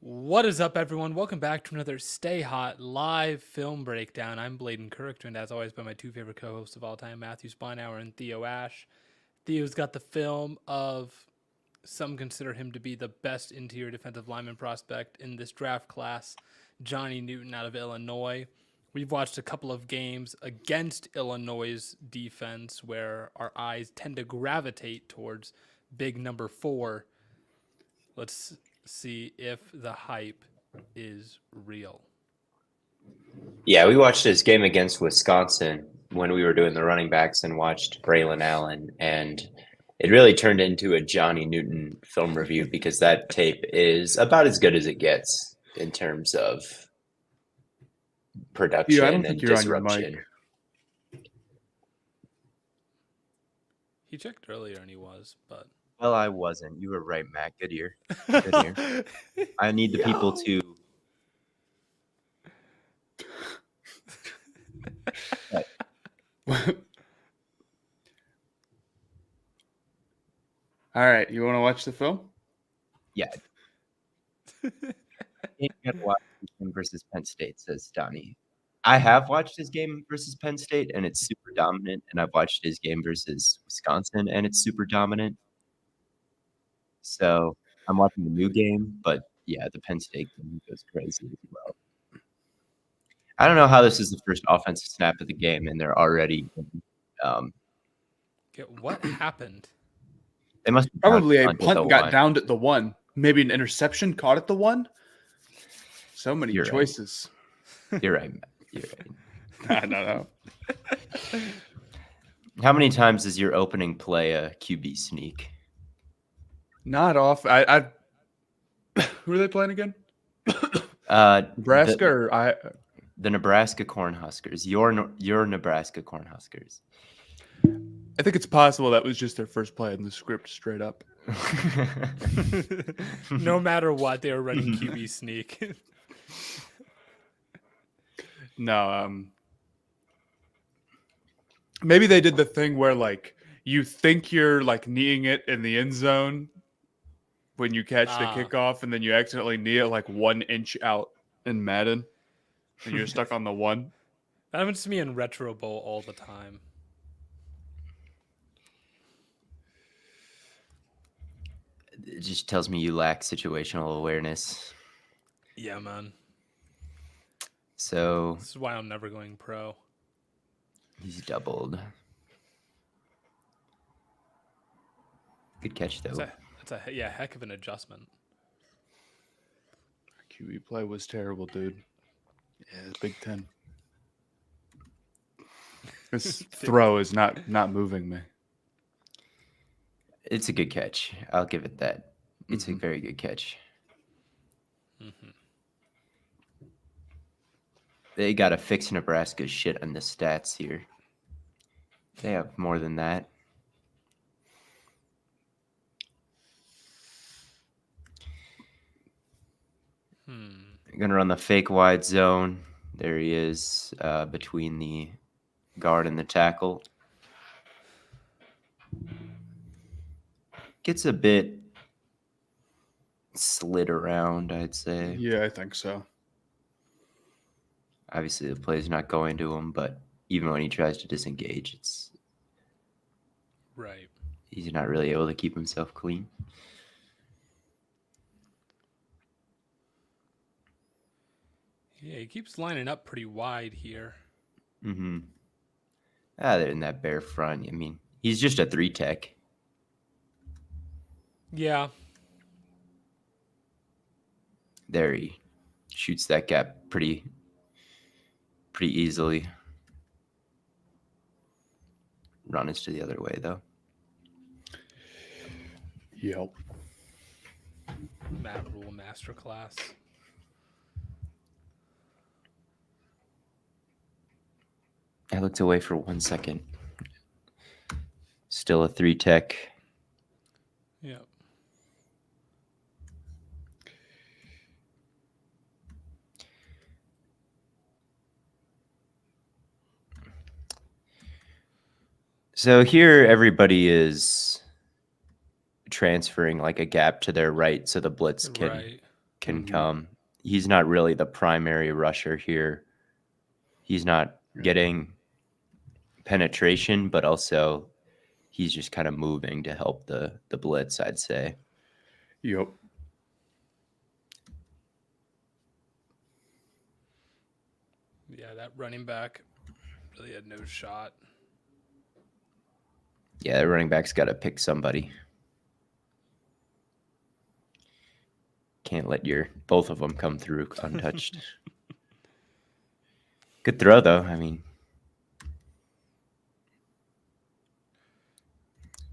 What is up, everyone? Welcome back to another Stay Hot live film breakdown. I'm Blaiden Kirk, joined as always by my two favorite co-hosts of all time, Matthew Spinauer and Theo Ash. Theo's got the film of some consider him to be the best interior defensive lineman prospect in this draft class, Johnny Newton out of Illinois. We've watched a couple of games against Illinois' defense where our eyes tend to gravitate towards big number 4. Let's see if the hype is real. Yeah, we watched this game against Wisconsin when we were doing the running backs and watched Braylon Allen, and it really turned into a Johnny Newton film review because that tape is about as good as it gets in terms of production I don't and think you're on your disruption. mic. He checked earlier and he was, but Well, I wasn't. You were right, Matt. Good ear. Good ear. I need the people to. All right, you want to watch the film? Yeah. You gotta watch this game versus Penn State, says Donnie. I have watched his game versus Penn State, and it's super dominant. And I've watched his game versus Wisconsin, and it's super dominant. So I'm watching the new game, but yeah, the Penn State game goes crazy as well. I don't know how this is the first offensive snap of the game, and they're already. what happened? They must be Probably a punt at the punt got one. downed at the 1. Maybe an interception caught at the 1. So many You're right. choices. You're right, Matt. You're right. I don't know. How many times does your opening play a QB sneak? Not off. Who are they playing again? Nebraska or The Nebraska Cornhuskers. Your Nebraska Cornhuskers. I think it's possible that was just their first play in the script straight up. No matter what, they were running QB sneak. No, maybe they did the thing where like you think you're like kneeing it in the end zone when you catch the kickoff, and then you accidentally knee it like 1 inch out in Madden, and you're stuck on the 1. That happens to me in Retro Bowl all the time. It just tells me you lack situational awareness. Yeah, man. So This is why I'm never going pro. he's doubled. Good catch though. That's a heck of an adjustment. QB play was terrible, dude. Yeah, it's Big Ten. This throw is not moving me. It's a good catch. I'll give it that. It's a very good catch. Mm-hmm. They got to fix Nebraska's shit on the stats here. They have more than that. They're going to run the fake wide zone. There he is between the guard and the tackle. Gets a bit slid around, I'd say. Yeah, I think so. Obviously, the play's not going to him, but even when he tries to disengage, it's right. He's not really able to keep himself clean. Yeah, he keeps lining up pretty wide here. Mm-hmm. They're in that bare front. I mean, he's just a 3-tech. Yeah. There he shoots that gap pretty easily. Run is to the other way, though. Yep. Matt Rule Masterclass. I looked away for 1 second. Still a 3-tech. Yeah. So here everybody is transferring like a gap to their right so the blitz can can Mhm. come. He's not really the primary rusher here. He's not getting penetration, but also he's just kind of moving to help the blitz, I'd say. Yep. Yeah, that running back really had no shot. Yeah, the running back's got to pick somebody. Can't let both of them come through untouched. Good throw, though. I mean,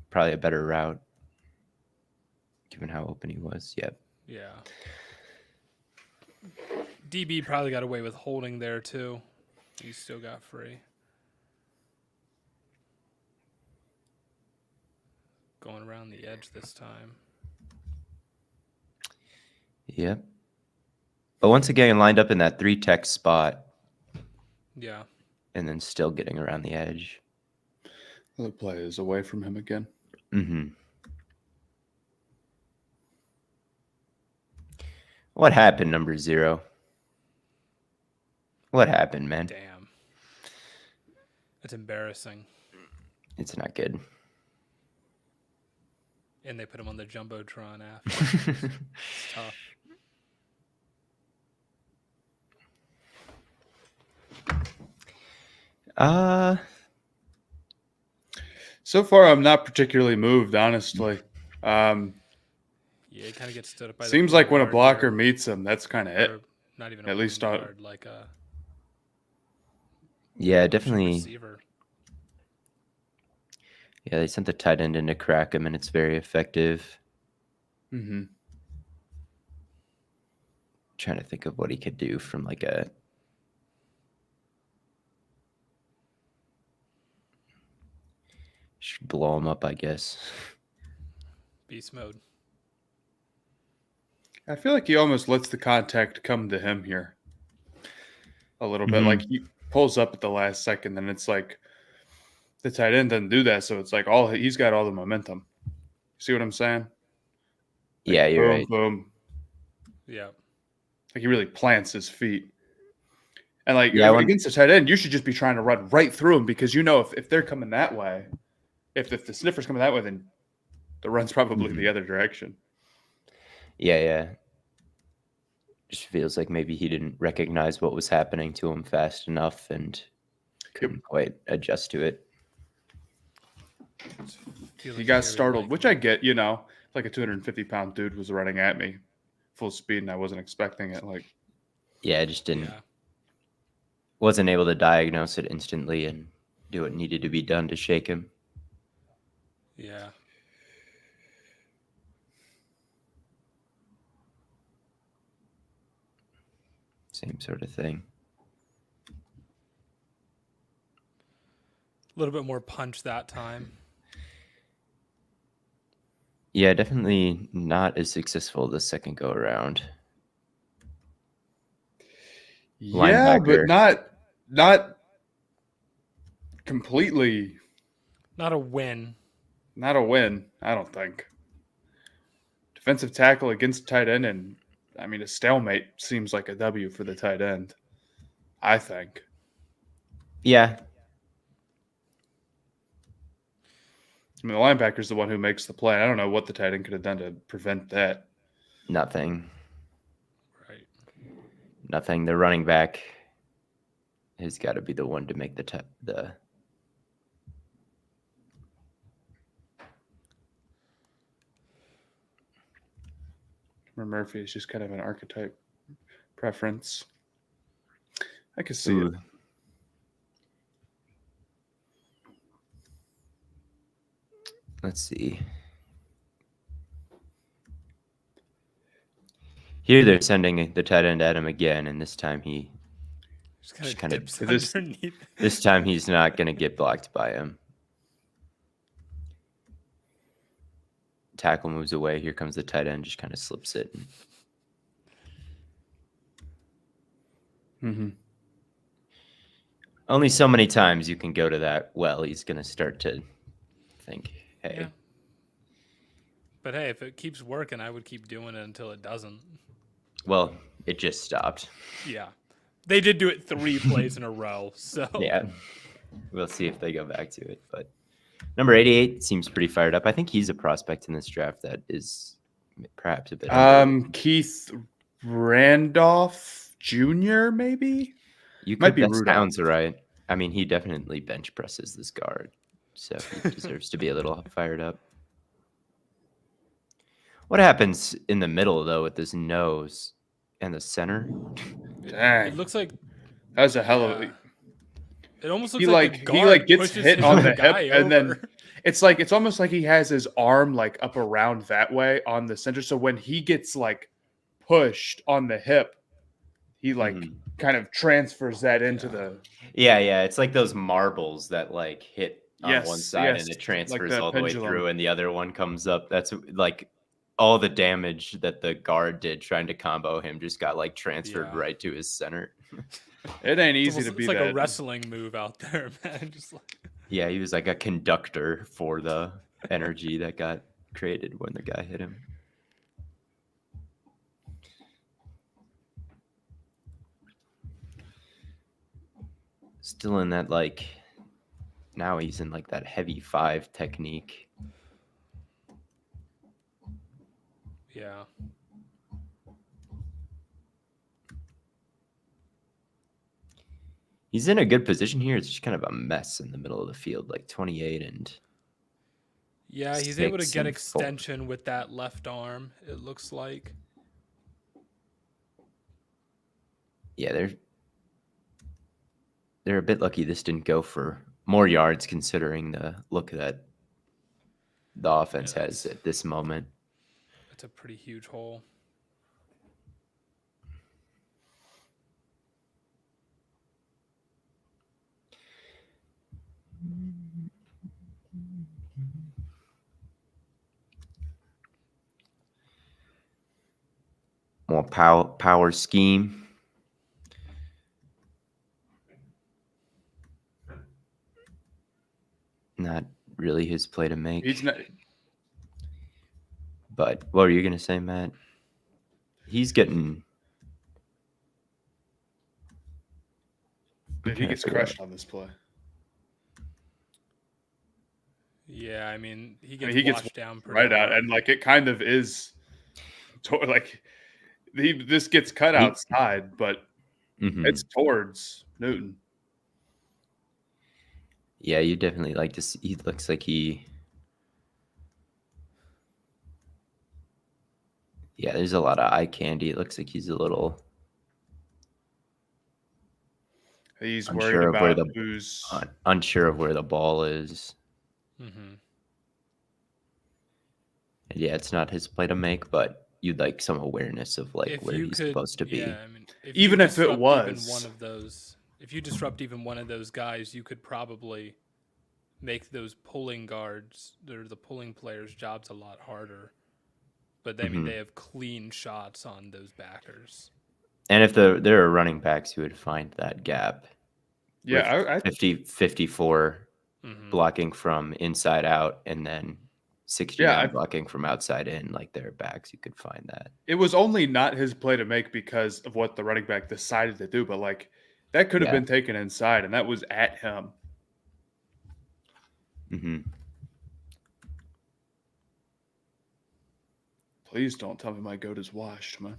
probably a better route, given how open he was. Yep. Yeah. DB probably got away with holding there too. He still got free. Going around the edge this time. Yep. But once again, lined up in that 3-tech spot Yeah. and then still getting around the edge. The play is away from him again. Mm-hmm. What happened, number 0? What happened, man? Damn. That's embarrassing. It's not good. And they put him on the Jumbotron after. It's tough. So far, I'm not particularly moved, honestly. Yeah, he kind of gets stood up by Seems the like when a guard blocker here, meets him, that's kind of it. or not even a At least point on- guard, like a Yeah, option definitely. receiver. Yeah, they sent the tight end in to crack him, and it's very effective. Mm-hmm. Trying to think of what he could do from like a should blow him up, I guess. Beast mode. I feel like he almost lets the contact come to him here a little bit. Mhm. Like he pulls up at the last second, and it's like the tight end doesn't do that. So it's like he's got all the momentum. See what I'm saying? Like, Yeah, you're boom, right. boom. Yeah. Like he really plants his feet. And like Yeah, against the tight end, you should just be trying to run right through him because you know if they're coming that way, if the sniffer's coming that way, then the run's probably Mhm. the other direction. Yeah. Just feels like maybe he didn't recognize what was happening to him fast enough and couldn't quite adjust to it. Feel He like got really startled, like which him. I get, like a 250-pound dude was running at me full speed and I wasn't expecting it. Like, Yeah, I just Yeah. wasn't able to diagnose it instantly and do what needed to be done to shake him. Yeah. Same sort of thing. A little bit more punch that time. Yeah, definitely not as successful the second go around. yeah, but Linebacker. not completely, Not a win. not a win, I don't think. Defensive tackle against tight end, and I mean, a stalemate seems like a W for the tight end, I think. Yeah. I mean, the linebacker's the one who makes the play. I don't know what the tight end could have done to prevent that. Nothing. Right. Nothing. The running back has got to be the one to make the Murphy is just kind of an archetype preference. I could see Ooh. it. Let's see. Here they're sending the tight end at him again, and this time Just Just kind kinda- of dips this- underneath. this time he's not going to get blocked by him. Tackle moves away. Here comes the tight end, just kind of slips it. Mm-hmm. Only so many times you can go to that well. He's going to start to think, hey, Yeah. But hey, if it keeps working, I would keep doing it until it doesn't. Well, it just stopped. Yeah. They did do it 3 plays in a row, so Yeah. We'll see if they go back to it. But number 88 seems pretty fired up. I think he's a prospect in this draft that is perhaps a bit underrated. Keith Randolph Jr. maybe. You Might could, be that Rudolph. sounds right. I mean, he definitely bench presses this guard, so he deserves to be a little fired up. What happens in the middle though with this nose and the center? Dang, it looks like that's a hell of a. it almost looks He like like the he guard like gets pushes hit his on own the hip, guy and then over. it's almost like he has his arm like up around that way on the center. So when he gets like pushed on the hip, he like kind of transfers that into the. Yeah. It's like those marbles that like hit on one Yes, side yes, and it like transfers the all the way pendulum. through, and the other one comes up. That's like all the damage that the guard did trying to combo him just got like transferred Yeah. right to his center. It ain't easy It's to be like that. a wrestling move out there, man. Just like Yeah, he was like a conductor for the energy that got created when the guy hit him. Still in that like, now he's in like that heavy 5 technique. yeah. He's in a good position here. It's just kind of a mess in the middle of the field, like 28 and Yeah, he's able to 6 get and 4. extension with that left arm, it looks like. Yeah, they're a bit lucky this didn't go for more yards considering the look that the offense has at this moment. It's a pretty huge hole. More power scheme. Not really his play to make. He's not. But what were you going to say, Matt? He's getting... He gets crushed on this play. Yeah, I mean, he gets washed down pretty right out, hard. and like it kind of is, like this gets cut outside, but it's towards Newton. Yeah, you definitely like to see. He looks like he... Yeah, there's a lot of eye candy. It looks like he's a little... He's worried about who's... Unsure of where the ball is. Mm-hmm. And yeah, it's not his play to make, but you'd like some awareness of like where he's supposed to be. Yeah, I mean, even if it was even one of those, if you disrupt even one of those guys, you could probably make those pulling guards or the pulling players' jobs a lot harder. But I mean, they have clean shots on those backers. And if there are running backs who would find that gap. Yeah, 54 blocking from inside out and then 69 blocking from outside in, like there are backs you could find that. It was only not his play to make because of what the running back decided to do, but like that could have been taken inside, and that was at him. Please don't tell me my goat is washed, man.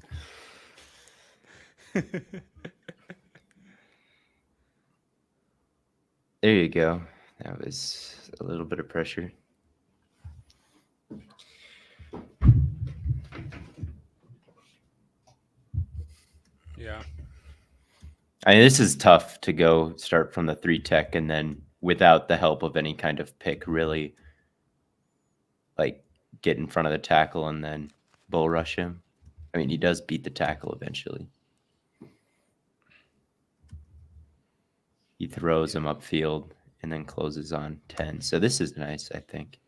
There you go. That was a little bit of pressure. Yeah. I mean, this is tough to go start from the 3 tech and then without the help of any kind of pick, really like get in front of the tackle and then bull rush him. I mean, he does beat the tackle eventually. He throws him upfield and then closes on 10. So this is nice, I think.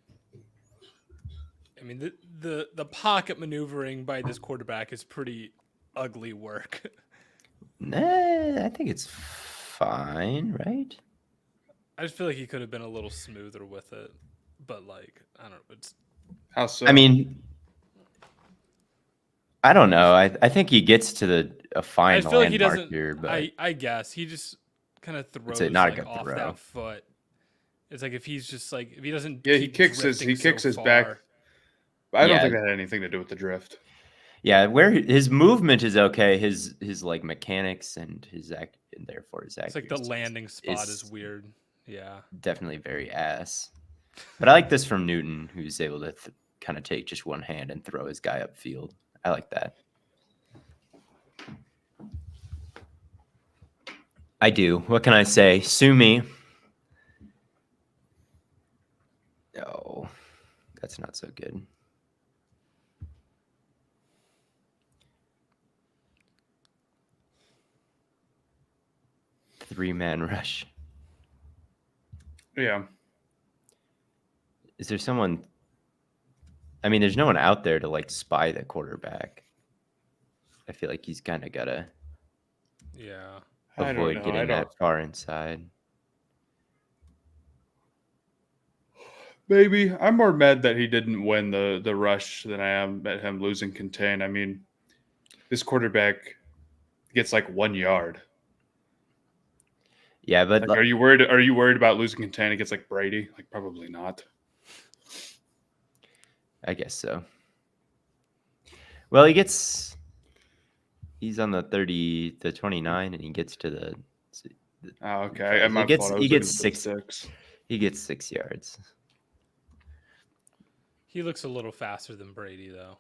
I mean, the pocket maneuvering by this quarterback is pretty ugly work. Nah, I think it's fine, right? I just feel like he could have been a little smoother with it, but like I don't know. It's how so? I mean, I don't know. I think he gets to a I fine feel like he landmark doesn't. here, but I guess he just kind of throws not a like good off throw. that foot. It's like if he's just like if he doesn't Yeah, keep he kicks drifting his so back. far. I don't Yeah. think that had anything to do with the drift. yeah, where his movement is okay, his like mechanics and and therefore his It's like the landing spot is weird. Yeah. definitely very ass. But I like this from Newton, who's able to kind of take just one hand and throw his guy upfield. I like that. I do. What can I say? Sue me. Oh, that's not so good. Three-man rush. Yeah. Is there someone? I mean, there's no one out there to like spy the quarterback. I feel like he's kind of gotta Yeah. I don't avoid know. getting that far inside. Maybe I'm more mad that he didn't win the rush than I am at him losing contain. I mean, this quarterback gets like 1 yard. Yeah, but Like, are you worried about losing contain against like Brady? Like, probably not. I guess so. Well, he's on the 30 to 29, and he gets to the. Oh, okay. He gets 6. 6. He gets 6 yards. He looks a little faster than Brady though.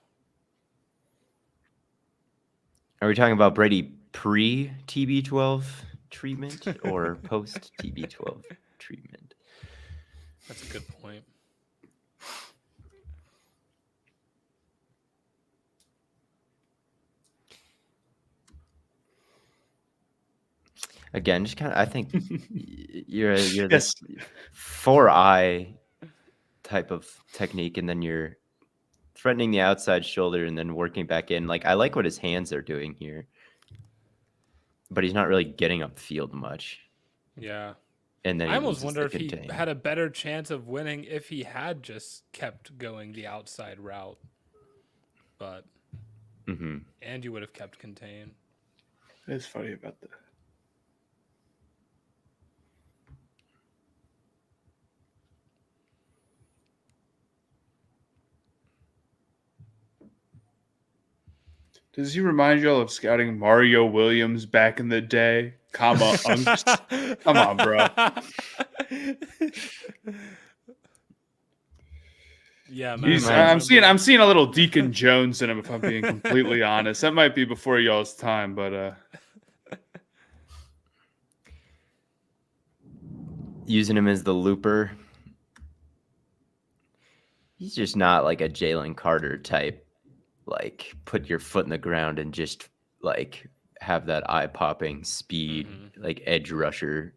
Are we talking about Brady pre TB12 treatment or post TB12 treatment? That's a good point. Again, just kind of. I think you're Yes. this 4-eye type of technique, and then you're threatening the outside shoulder and then working back in. Like I like what his hands are doing here, but he's not really getting upfield much. Yeah. And then I almost wonder if contain. he had a better chance of winning if he had just kept going the outside route. But and you would have kept contain. It's funny about that. Does he remind you all of scouting Mario Williams back in the day? Unks. Come on, bro. Yeah, man. I'm seeing a little Deacon Jones in him, if I'm being completely honest. That might be before y'all's time, but using him as the looper. He's just not like a Jalen Carter type. Like put your foot in the ground and just like have that eye-popping speed, like edge rusher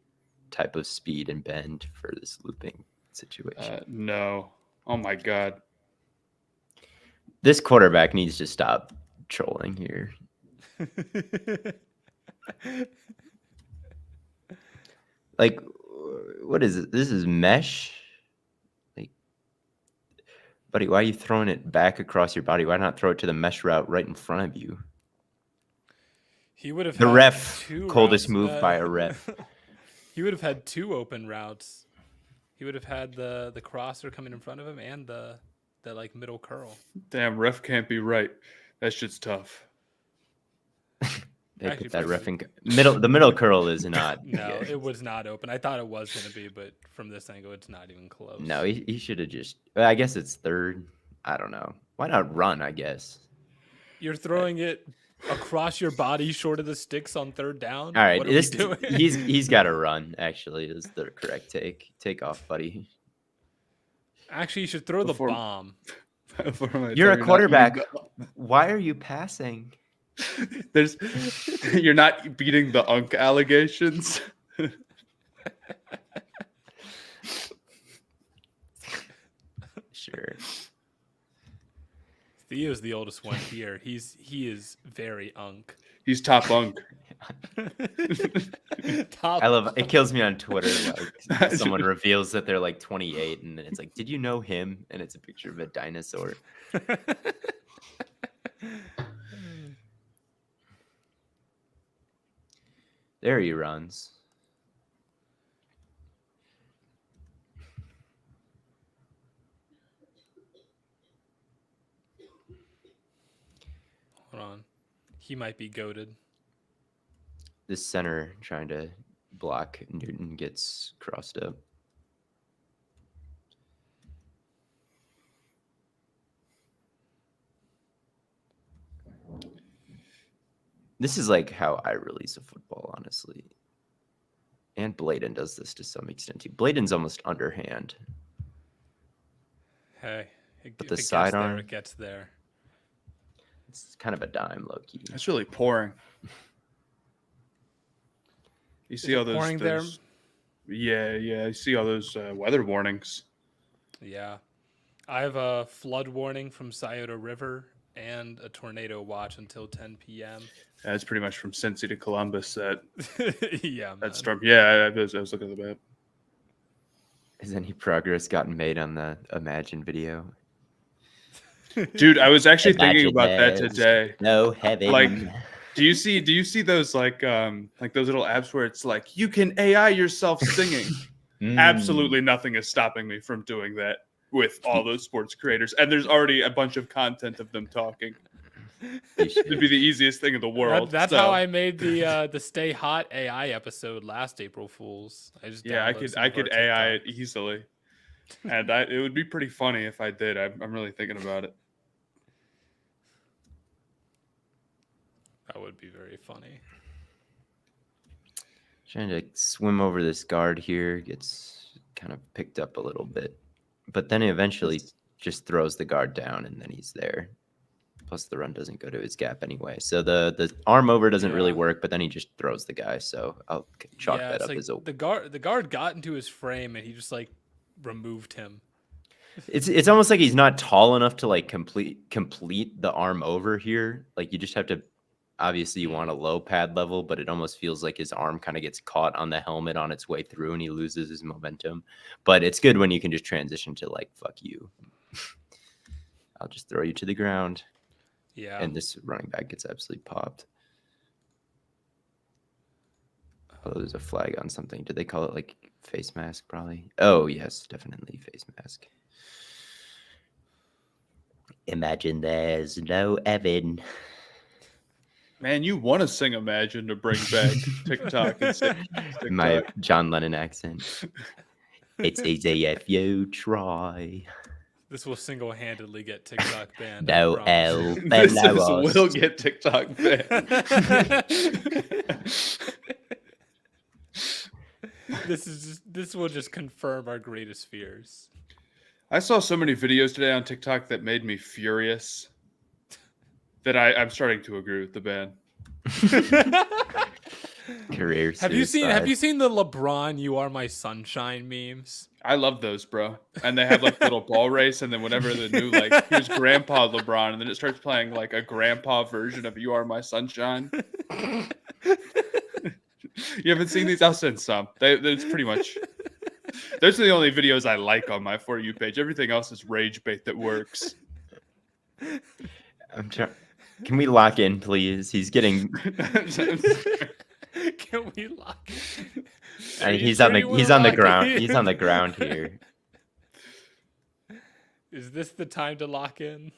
type of speed and bend for this looping situation. No. Oh my God. This quarterback needs to stop trolling here. Like, what is it? This is mesh? Like, buddy, why are you throwing it back across your body? Why not throw it to the mesh route right in front of you? He would have the had ref, two coldest routes, move by a ref. He would have had two open routes. He would have had the crosser coming in front of him and the like middle curl. Damn, ref can't be right. That shit's tough. They Actually, put that ref in probably- the middle curl is not. No, it was not open. I thought it was going to be, but from this angle, it's not even close. No, he should have just. Well, I guess it's third. I don't know. Why not run? I guess. You're throwing it across your body, short of the sticks on third down. All right, What are we doing? he's got to run. Actually, is the correct take. Take off, buddy. Actually, you should throw the bomb. You're a quarterback. Why are you passing? You're not beating the Unk allegations. Sure. Theo's the oldest one here. He is very Unk. He's top Unk. Top I love it. Kills me on Twitter. Like someone reveals that they're like 28, and then it's like, "Did you know him?" And it's a picture of a dinosaur. There he runs. Hold on. He might be goated. This center trying to block Newton gets crossed up. This is like how I release a football, honestly. And Blaiden does this to some extent too. Blaiden's almost underhand. Hey, But if the it gets sidearm- there, it gets there. It's kind of a dime, low key. It's really pouring. You see Is all it pouring those Yeah. You see all those weather warnings. Yeah. I have a flood warning from Scioto River and a tornado watch until 10 p.m. That's pretty much from Cincy to Columbus. That Yeah, man. that storm. Yeah, I was looking at the map. Has any progress gotten made on the Imagine video? Dude, I was actually thinking Imagine about that there's today. No heaven. Like, do you see those like those little apps where it's like you can AI yourself singing? Absolutely nothing is stopping me from doing that with all those sports creators. And there's already a bunch of content of them talking. It'd be the easiest thing in the world. That's So, how I made the Stay Hot AI episode last April Fools. I just I downloaded some I of could our AI it TikToks. easily. And it would be pretty funny if I did. I'm really thinking about it. That would be very funny. Trying to swim over this guard here, gets kind of picked up a little bit. But then eventually just throws the guard down and then he's there. Plus the run doesn't go to his gap anyway. So the arm over doesn't really Yeah. work, but then he just throws the guy. So I'll chalk Yeah, that it's up like as a the guard got into his frame and he just like removed him. It's almost like he's not tall enough to like complete the arm over here. Like you just have to obviously you want a low pad level, but it almost feels like his arm kind of gets caught on the helmet on its way through and he loses his momentum. But it's good when you can just transition to like fuck you. I'll just throw you to the ground. Yeah. And this running back gets absolutely popped. Oh, there's a flag on something. Did they call it like face mask probably? Oh yes, definitely face mask. Imagine there's no Evan. Man, you want to sing Imagine to bring back TikTok and say My TikTok. John Lennon accent. It's easy if you try. This will single-handedly get TikTok banned. No I promise. L This below will us. get TikTok banned. This will just confirm our greatest fears. I saw so many videos today on TikTok that made me furious that I'm starting to agree with the ban. Career Have you suicide. seen the LeBron "You Are My Sunshine" memes? I love those, bro. And they have like a little ball race, and then whenever the new like here's Grandpa LeBron, and then it starts playing like a grandpa version of "You Are My Sunshine." You haven't seen these? I'll send some. It's pretty much. Those are the only videos I like on my For You page. Everything else is rage bait that works. I'm trying. Can we lock in, please? He's getting. Can we lock? I mean, Are you he's on sure the you wanna he's on the lock ground. in? He's on the ground here. Is this the time to lock in?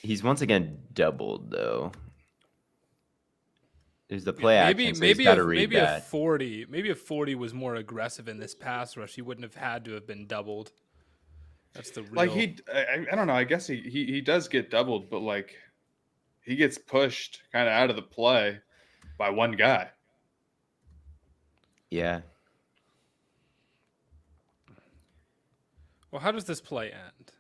He's once again doubled though. There's the play action. So he's got to read a that. 40 was more aggressive in this pass rush. He wouldn't have had to have been doubled. That's the real. Like I don't know. I guess he does get doubled, but like he gets pushed kind of out of the play by one guy. Yeah. Well, how does this play end?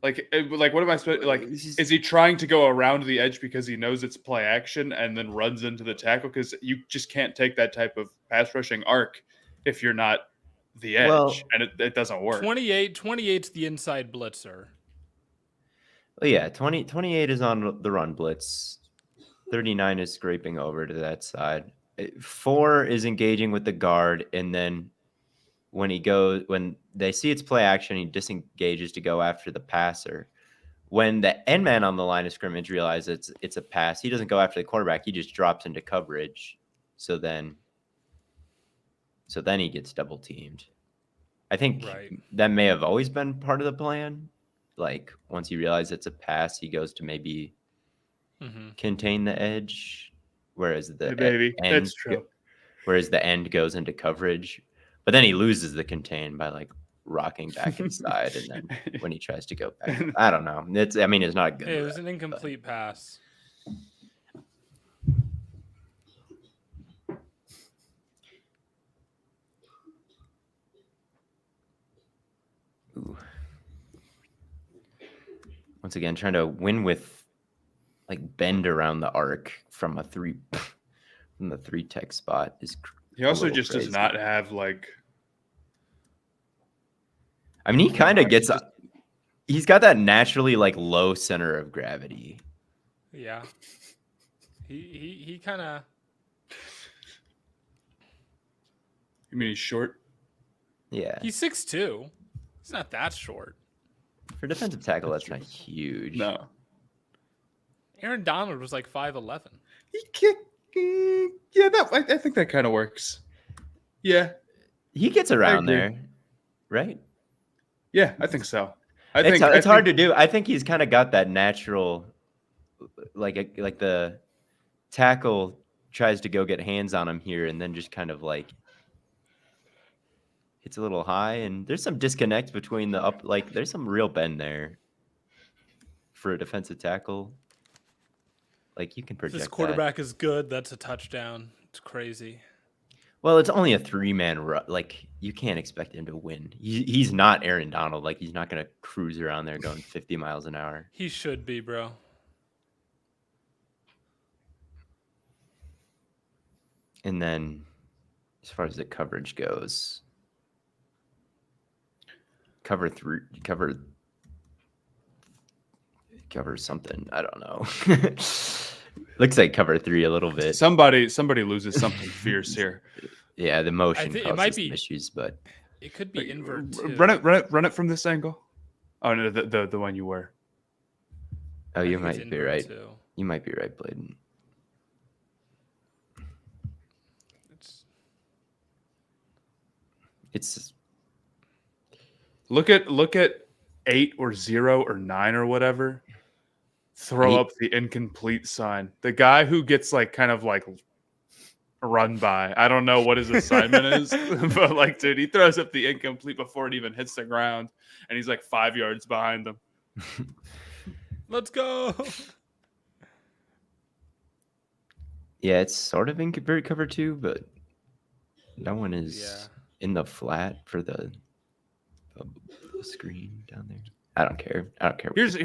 Like what am I supposed like? Is he trying to go around the edge because he knows it's play action and then runs into the tackle? Because you just can't take that type of pass rushing arc if you're not the edge, Well, and it doesn't work. 28's the inside blitzer. Well, yeah. 28 is on the run blitz. 39 is scraping over to that side. 4 is engaging with the guard, and then when they see it's play action, he disengages to go after the passer. when the end man on the line of scrimmage realizes it's a pass, he doesn't go after the quarterback. He just drops into coverage. So then he gets double teamed. I think that may have always been part of the plan. Like once you realize it's a pass, he goes to maybe contain the edge, whereas the end, that's true. Whereas the end goes into coverage, but then he loses the contain by like rocking back inside, and then when he tries to go back, I don't know. It's not a good. It was an incomplete pass. Ooh. Once again, trying to win with like bend around the arc from the 3-tech spot is. He also just crazy. Does not have like. I mean, he kind of gets. He's got that naturally like low center of gravity. Yeah. He kind of. You mean he's short? Yeah. He's 6'2". He's not that short. For defensive tackle, that's not huge. No. Aaron Donald was like 5'11". He kicked. Yeah, I think that kind of works. Yeah. He gets around there, right? Yeah, I think so. It's hard to do. I think he's kind of got that natural, like the tackle tries to go get hands on him here, and then just kind of like hits a little high, and there's some disconnect between the up. Like there's some real bend there for a defensive tackle. Like you can project. This quarterback is good. That's a touchdown. It's crazy. Well, it's only a 3-man run. Like you can't expect him to win. He's not Aaron Donald. Like he's not going to cruise around there going 50 miles an hour. He should be, bro. And then, as far as the coverage goes, cover something. I don't know. Looks like cover 3 a little bit. Somebody loses something fierce here. Yeah, the motion it might be issues, but it could be invert too. Run it from this angle. Oh no, the one you were. Oh, you might be right. Too. You might be right, Blaiden. It's look at 8 or 0 or 9 or whatever. Throw up the incomplete sign. The guy who gets like kind of like run by. I don't know what his assignment is, but like, dude, he throws up the incomplete before it even hits the ground, and he's like 5 yards behind them. Let's go. Yeah, it's sort of invert cover 2, but no one is in the flat for the screen down there. I don't care. Here's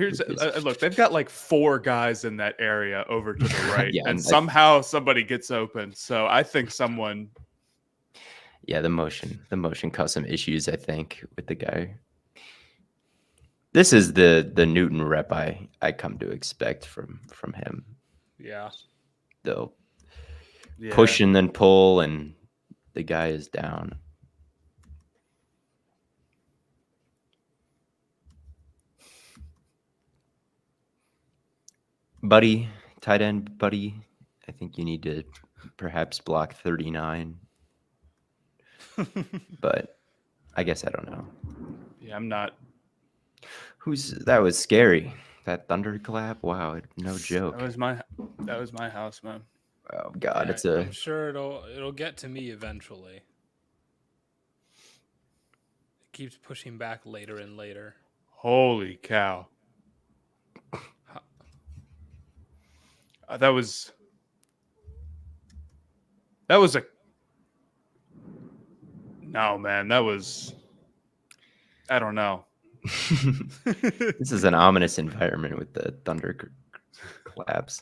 look. They've got like 4 guys in that area over to the right, and somehow somebody gets open. So I think someone. Yeah, the motion caused some issues. I think with the guy. This is the Newton rep I come to expect from him. Yeah. They'll push and then pull, and the guy is down. Buddy, tight end, buddy. I think you need to perhaps block 39. But I guess I don't know. Yeah, I'm not. That was scary. That thunderclap. Wow, no joke. That was my house, man. Oh God, I'm sure it'll get to me eventually. It keeps pushing back later and later. Holy cow. That was a no, man. That was I don't know. This is an ominous environment with the thunder claps.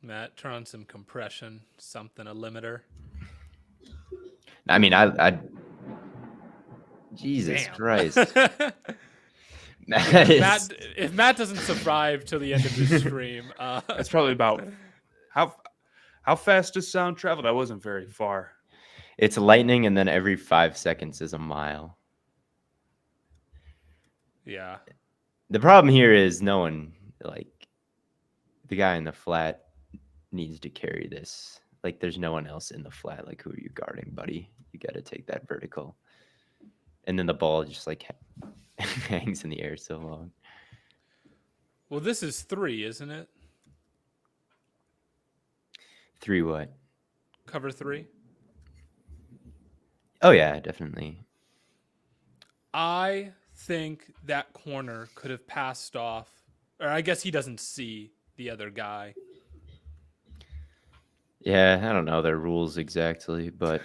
Matt, turn on some compression, something, a limiter. I mean, I Jesus Christ. If Matt doesn't survive till the end of the stream, that's probably about how fast does sound travel? That wasn't very far. It's lightning, and then every 5 seconds is a mile. Yeah. The problem here is no one, like, the guy in the flat needs to carry this. Like, there's no one else in the flat. Like, who are you guarding, buddy? You got to take that vertical. And then the ball just, like, hangs in the air so long. Well, this is 3, isn't it? 3 what? Cover 3. Oh, yeah, definitely. I think that corner could have passed off, or I guess he doesn't see the other guy. Yeah, I don't know their rules exactly, but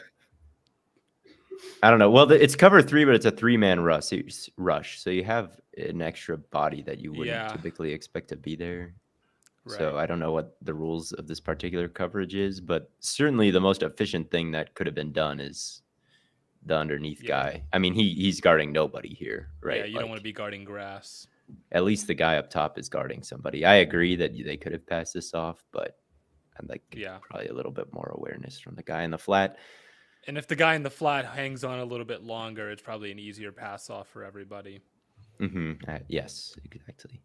I don't know. Well, it's cover 3, but it's a 3-man rush. So you have an extra body that you wouldn't Yeah. typically expect to be there. Right. So I don't know what the rules of this particular coverage is, but certainly the most efficient thing that could have been done is the underneath guy. I mean, he's guarding nobody here, right? Yeah, you don't want to be guarding grass. At least the guy up top is guarding somebody. I agree that they could have passed this off, but I'd like probably a little bit more awareness from the guy in the flat. And if the guy in the flat hangs on a little bit longer, it's probably an easier pass off for everybody. Yes, exactly.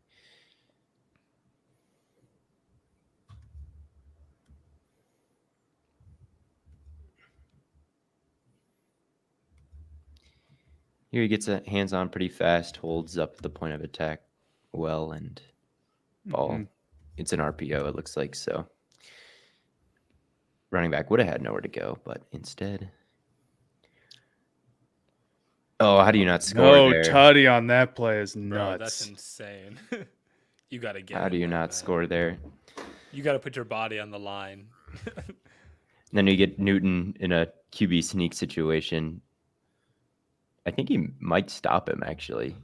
Here he gets a hands on pretty fast, holds up the point of attack well, and ball. It's an RPO, it looks like. So running back would have had nowhere to go, but instead. Oh, how do you not score there? Tutty on that play is nuts. Bro, that's insane. You got to get How do you not score there? You got to put your body on the line. Then you get Newton in a QB sneak situation. I think he might stop him, actually.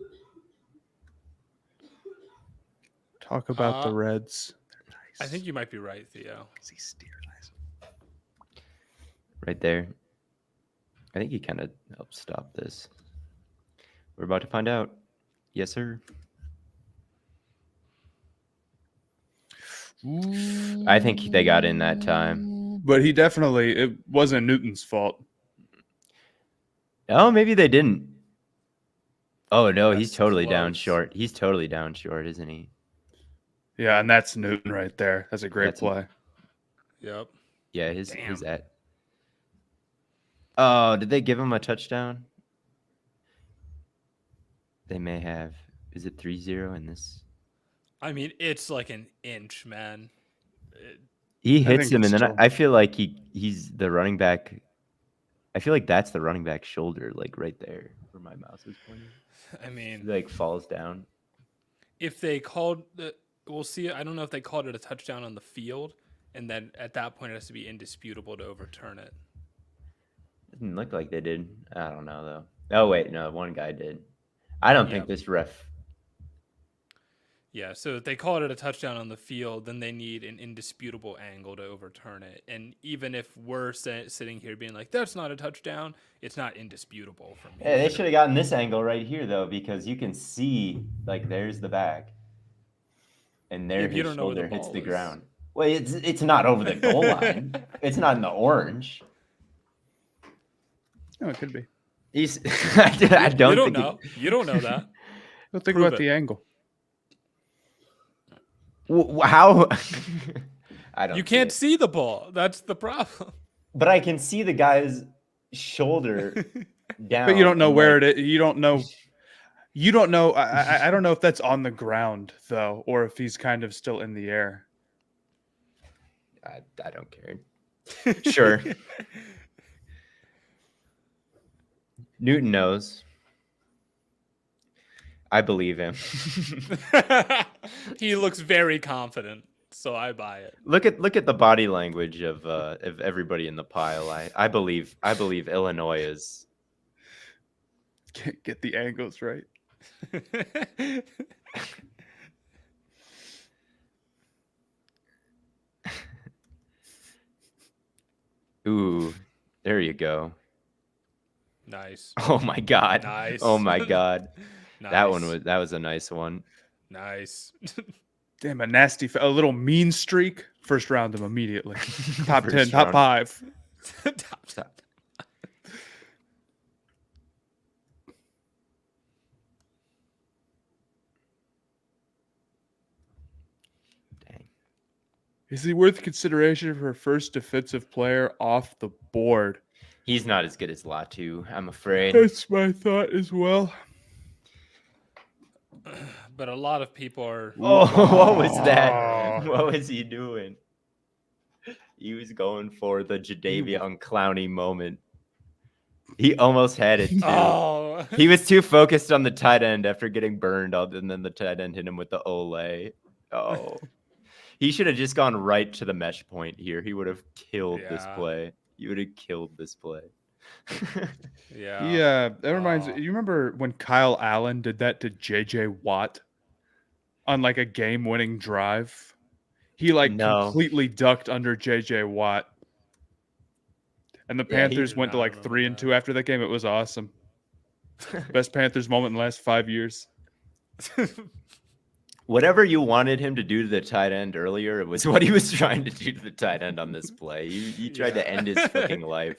Talk about the Reds. I think you might be right, Theo. Right there. I think he kind of helped stop this. We're about to find out. Yes, sir. I think they got in that time. But it wasn't Newton's fault. Oh, maybe they didn't. Oh, no, That's he's totally down close. short. He's totally down short, isn't he? Yeah, and that's Newton right there. That's a great play. Yep. Yeah, his at. Oh, did they give him a touchdown? They may have. Is it 3-0 in this? I mean, it's like an inch, man. He hits think him, it's and then still- I feel like he's the running back. I feel like that's the running back shoulder, like right there where my mouse is pointing. I mean, He like falls down. if they called we'll see. I don't know if they called it a touchdown on the field, and then at that point it has to be indisputable to overturn it. Doesn't look like they did. I don't know though. Oh wait, no, one guy did. I don't think this ref. Yeah, so if they called it a touchdown on the field, then they need an indisputable angle to overturn it. And even if we're sitting here being like, that's not a touchdown, it's not indisputable for me. Yeah, they should have gotten this angle right here though, because you can see like there's the back, and there his shoulder hits the ground. Well, it's not over the goal line. It's not in the orange. No, it could be. I don't. You don't know. You don't know that. Don't think Prove about the angle. How? I don't. You can't see the ball. That's the problem. But I can see the guy's shoulder down. But you don't know where it is. You don't know. You don't know. I don't know if that's on the ground though, or if he's kind of still in the air. I don't care. Sure. Newton knows. I believe him. He looks very confident, so I buy it. Look at the body language of everybody in the pile. I believe Illinois is. Can't get the angles right. Ooh, there you go. Nice. Oh my god. Nice. Oh my god. Nice. That was a nice one. Nice. Damn, a little mean streak. First round him immediately. Top 10, First top round. 5. Top. Is he worth consideration for first defensive player off the board? He's not as good as Latu, I'm afraid. That's my thought as well. But a lot of people are. Oh, what was Oh. that? What was he doing? He was going for the Jadeveon Clowney moment. He almost had it too. Oh, He was too focused on the tight end after getting burned, and then the tight end hit him with the Ole. Oh, he should have just gone right to the mesh point here. He would have killed this Yeah. play. You would have killed this play. yeah. Yeah, that reminds me. Oh. You remember when Kyle Allen did that to JJ Watt on like a game-winning drive? He like No. completely ducked under JJ Watt. And the Yeah, he Panthers did went to not like remember 3-2 that. after that game. It was awesome. Best Panthers moment in the last 5 years. Whatever you wanted him to do to the tight end earlier, it was what he was trying to do to the tight end on this play. He tried to end his fucking life,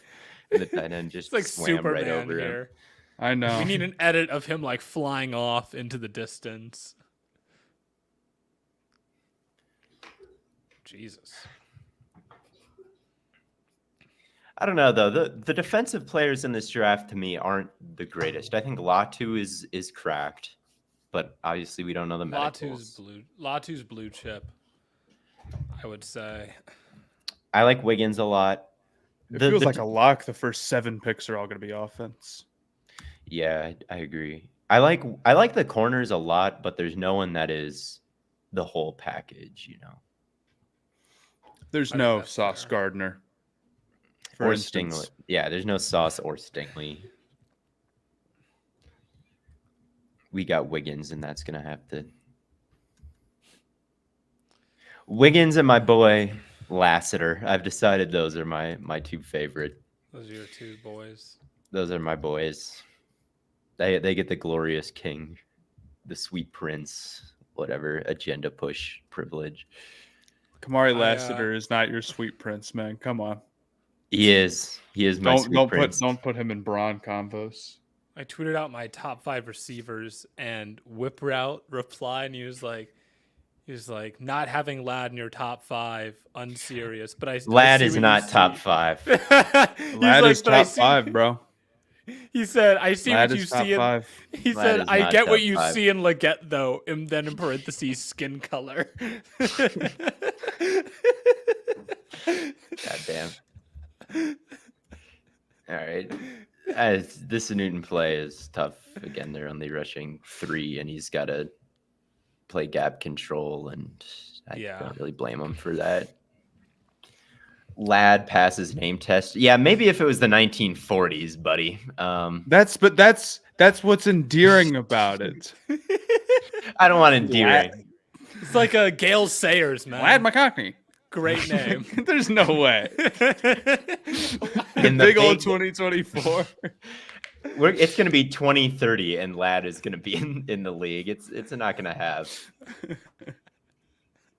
and the tight end just It's like swam Superman right over him. here. I know. We need an edit of him like flying off into the distance. Jesus. I don't know though. The defensive players in this draft to me aren't the greatest. I think Latu is cracked, but obviously we don't know the medicals. Latu's blue chip, I would say. I like Wiggins a lot. It feels like a lock. The first 7 picks are all going to be offense. Yeah, I agree. I like the corners a lot, but there's no one that is the whole package, you know. There's I think no that's Sauce fair. Gardner. For Or instance. Stingley. Yeah, there's no Sauce or Stingley. We got Wiggins, and that's gonna have to. Wiggins and my boy Lassiter. I've decided those are my two favorite. Those are your two boys. Those are my boys. They get the glorious king, the sweet prince, whatever agenda push privilege. Kamari I, Lassiter is not your sweet prince, man. Come on. He is my sweet prince. Don't put him in Braun combos. I tweeted out my top 5 receivers, and Whip Route replied, and he was like, not having Lad in your top 5, unserious. But I Lad see is what you not see." top 5. He's Lad like, is "But I top see-" 5, bro. He said, "I see Lad what you is top see." In, 5. he Lad said, is "I not get what top you 5. see in Leggett, though," and then in parentheses, skin color. God damn. All right. This Newton play is tough. Again, they're only rushing 3, and he's got to play gap control, and I Yeah. don't really blame him for that. Lad passes name test. Yeah, maybe if it was the 1940s, buddy. That's what's endearing about it. I don't want endearing. It's like a Gale Sayers, man. Lad McConkey. Great name. There's no way. In the Big old big- 2024. It's going to be 2030, and Lad is going to be in the league. It's not going to have.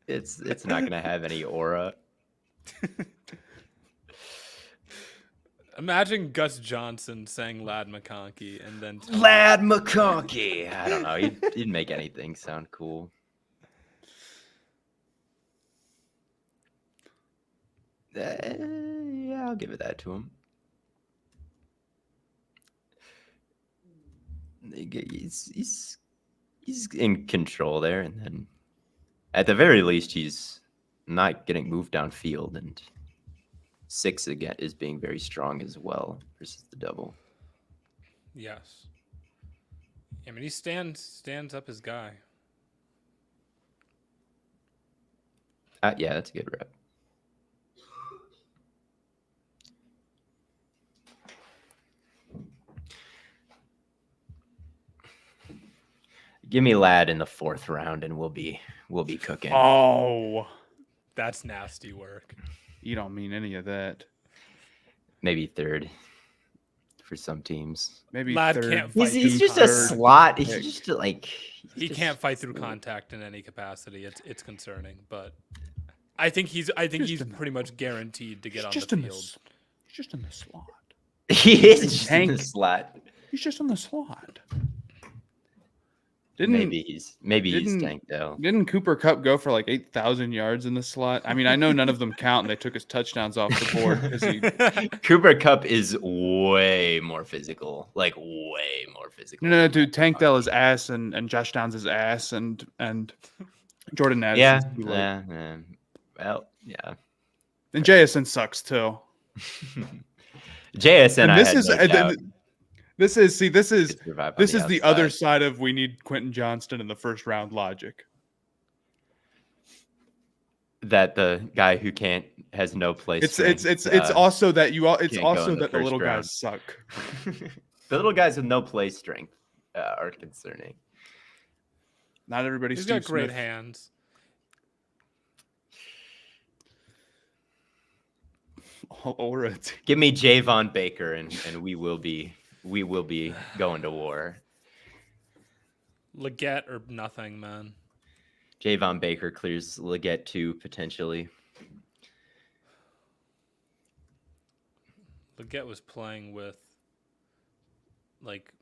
It's not going to have any aura. Imagine Gus Johnson saying Lad McConkey and then telling- Lad McConkey. I don't know. He'd make anything sound cool. Yeah, I'll give it that to him. He's in control there, and then at the very least, he's not getting moved downfield, and 6 again is being very strong as well versus the double. Yes. I mean, he stands up his guy. Yeah, that's a good rep. Give me Lad in the 4th round, and we'll be cooking. Oh, That's nasty work. you don't mean any of that. Maybe 3rd for some teams. Maybe Lad 3rd. can't fight He's through just a contact. slot. He's pick. just like He can't fight through contact in any capacity. It's concerning, but I think he's pretty much guaranteed to get on the field. He's just in the slot. He is just in the Tank. slot. He's just in the slot. maybe he's didn't- tanked though. Didn't Cooper Kupp go for like 8,000 yards in the slot? I mean, I know none of them count, and they took his touchdowns off the board because he. Cooper Kupp is way more physical, like way more physical. No, dude. Tank Dell is ass, and Josh Downs is ass, and Jordan Addison's Yeah, too late. yeah. Well, yeah. And JSN sucks too. JSN, And I this had is no doubt this is could survive on this is the other outside. side of we need Quentin Johnston in the first round logic. That the guy who has no place. It's also that it's can't go also in the that the first little round. guys suck. The little guys with no play strength are concerning. Not everybody. He's Steve got great Smith. hands. Or it's Give me Javon Baker, and we will be going to war. Leggett or nothing, man. Javon Baker clears Leggett too, potentially. Leggett was playing with, like,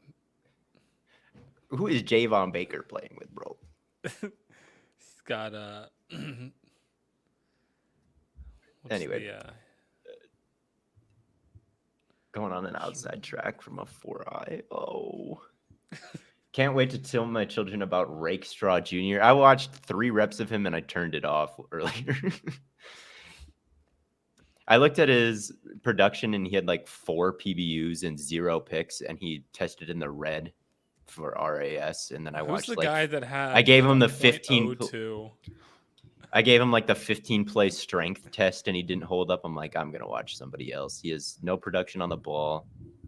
Who is Javon Baker playing with, bro? he's got Anyway. Going on an outside track from a 4-eye. Oh. Can't wait to tell my children about Rakestraw Jr. I watched 3 reps of him and I turned it off earlier. I looked at his production and he had like 4 PBUs and 0 picks, and he tested in the red for RAS. And then I who's watched the like guy that had? I gave him the 15. 15 I gave him like the 15 play strength test and he didn't hold up. I'm like, I'm going to watch somebody else. He has no production on the ball.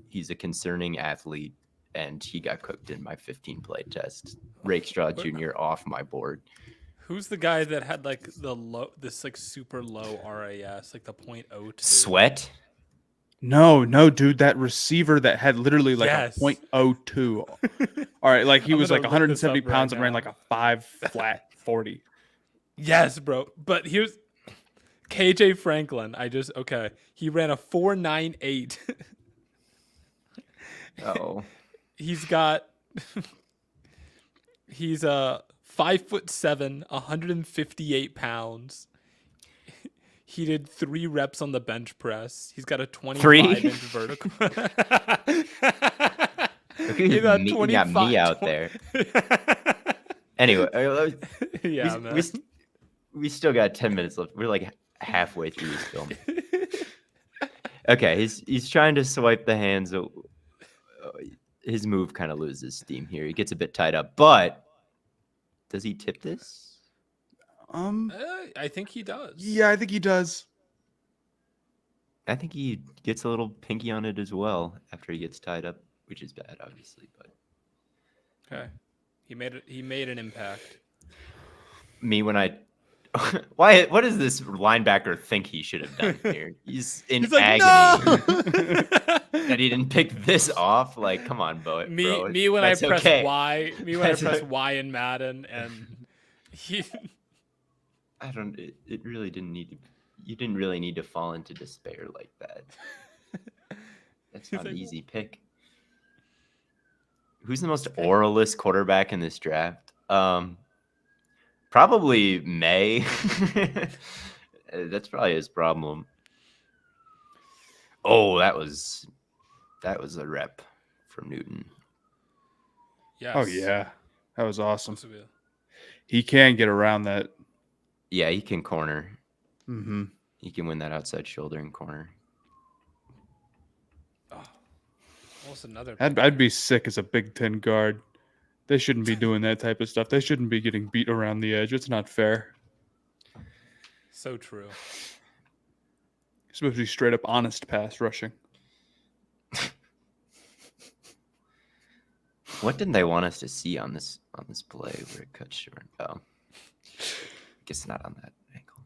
He's a concerning athlete, and he got cooked in my 15 play test. Rakestraw Jr. off my board. Who's the guy that had like this like super low RAS, like the .02? Sweat? no, dude. That receiver that had literally like Yes. a .02. All right, like he I'm was gonna like look this 170 up right pounds and ran now. like a 5 flat 40. Yes, bro. But here's KJ Franklin. He ran a 4.98. Oh. He's 5'7", 158 pounds. He did 3 reps on the bench press. He's got a 25-inch vertical. Look He at got me, you got me out there. Anyway, Yeah, man. we still got 10 minutes left. We're like halfway through this film. Okay, he's trying to swipe the hands. His move kind of loses steam here. He gets a bit tied up, but does he tip this? I think he does. Yeah, I think he does. I think he gets a little pinky on it as well after he gets tied up, which is bad, obviously. But Okay. He made an impact. me when I why? What does this linebacker think he should have done here? He's in He's like, agony no! that he didn't pick this off. Like, come on, bro. Me when I That's press okay. Y. Me when That's I press okay. Y in Madden, and he. I don't. It really didn't need to. You didn't really need to fall into despair like that. That's not an like, easy pick. Who's the most oralist quarterback in this draft? Probably May. That's probably his problem. Oh, that was a rep from Newton. Yes. Oh yeah, that was awesome. Supposed to be- He can get around that. Yeah, he can corner. Mm-hmm. He can win that outside shoulder and corner. Almost another. I'd be sick as a Big Ten guard. They shouldn't be doing that type of stuff. They shouldn't be getting beat around the edge. It's not fair. So true. It's supposed to be straight up honest pass rushing. What didn't they want us to see on this play where it cut short? Oh, guess not on that angle.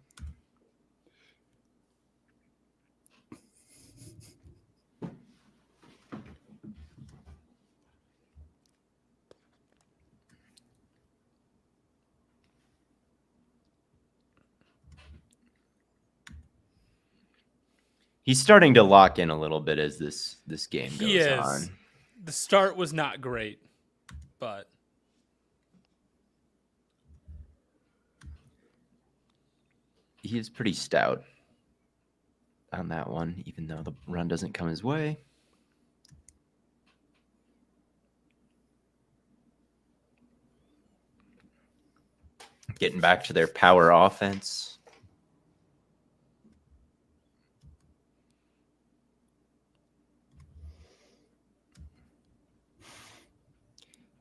He's starting to lock in a little bit as this game goes He is. on. The start was not great, but He's pretty stout on that one, even though the run doesn't come his way. Getting back to their power offense.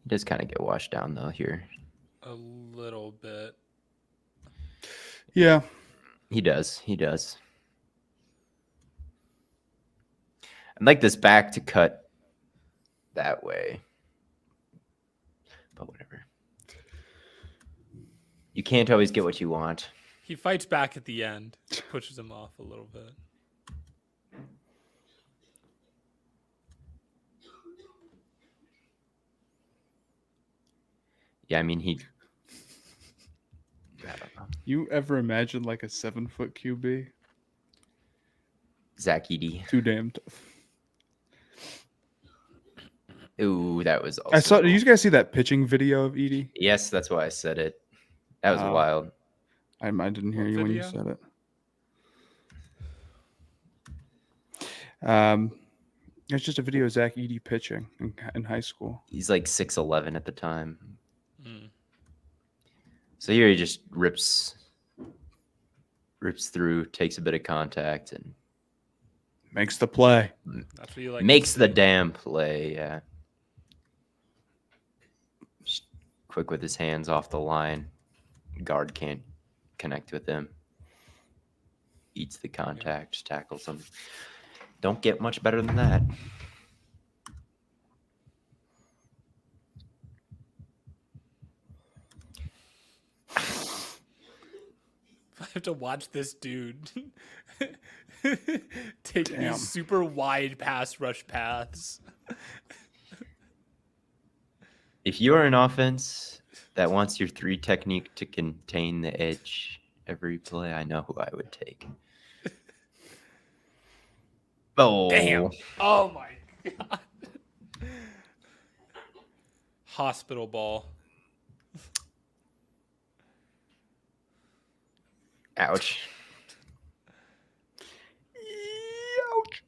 He does kind of get washed down though here. A little bit. Yeah. He does. He does. I'd like this back to cut that way. But whatever. You can't always get what you want. He fights back at the end, pushes him off a little bit. Yeah, I mean, I don't know. You ever imagine like a 7-foot QB? Zach Edey. Too damn tough. Ooh, that was also... I saw. Did you guys see that pitching video of Edie? Yes, that's why I said it. That was wild. I didn't hear What you when you video? said it. It's just a video of Zach Edey pitching in high school. He's like 6'11" at the time. Mm. So here he just rips through, takes a bit of contact, and Makes the play. That's what you like. makes the damn play. Yeah. Just quick with his hands off the line. Guard can't connect with him. Eats the contact, tackles him. Don't get much better than that. I have to watch this dude take Damn. these super wide pass rush paths. If you are an offense that wants your 3 technique to contain the edge every play, I know who I would take. Oh, Damn. Oh my god. Hospital ball. Ouch. Ouch.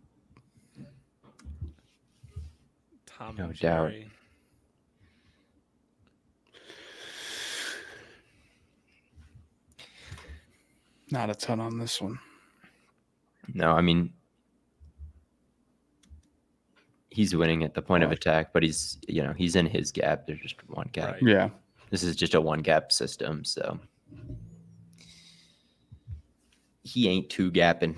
Tom No and doubt. Jerry. Not a ton on this one. No, I mean, he's winning at the point of attack, but he's in his gap. There's just one gap. Right. Yeah. This is just a one gap system, so he ain't two gapping.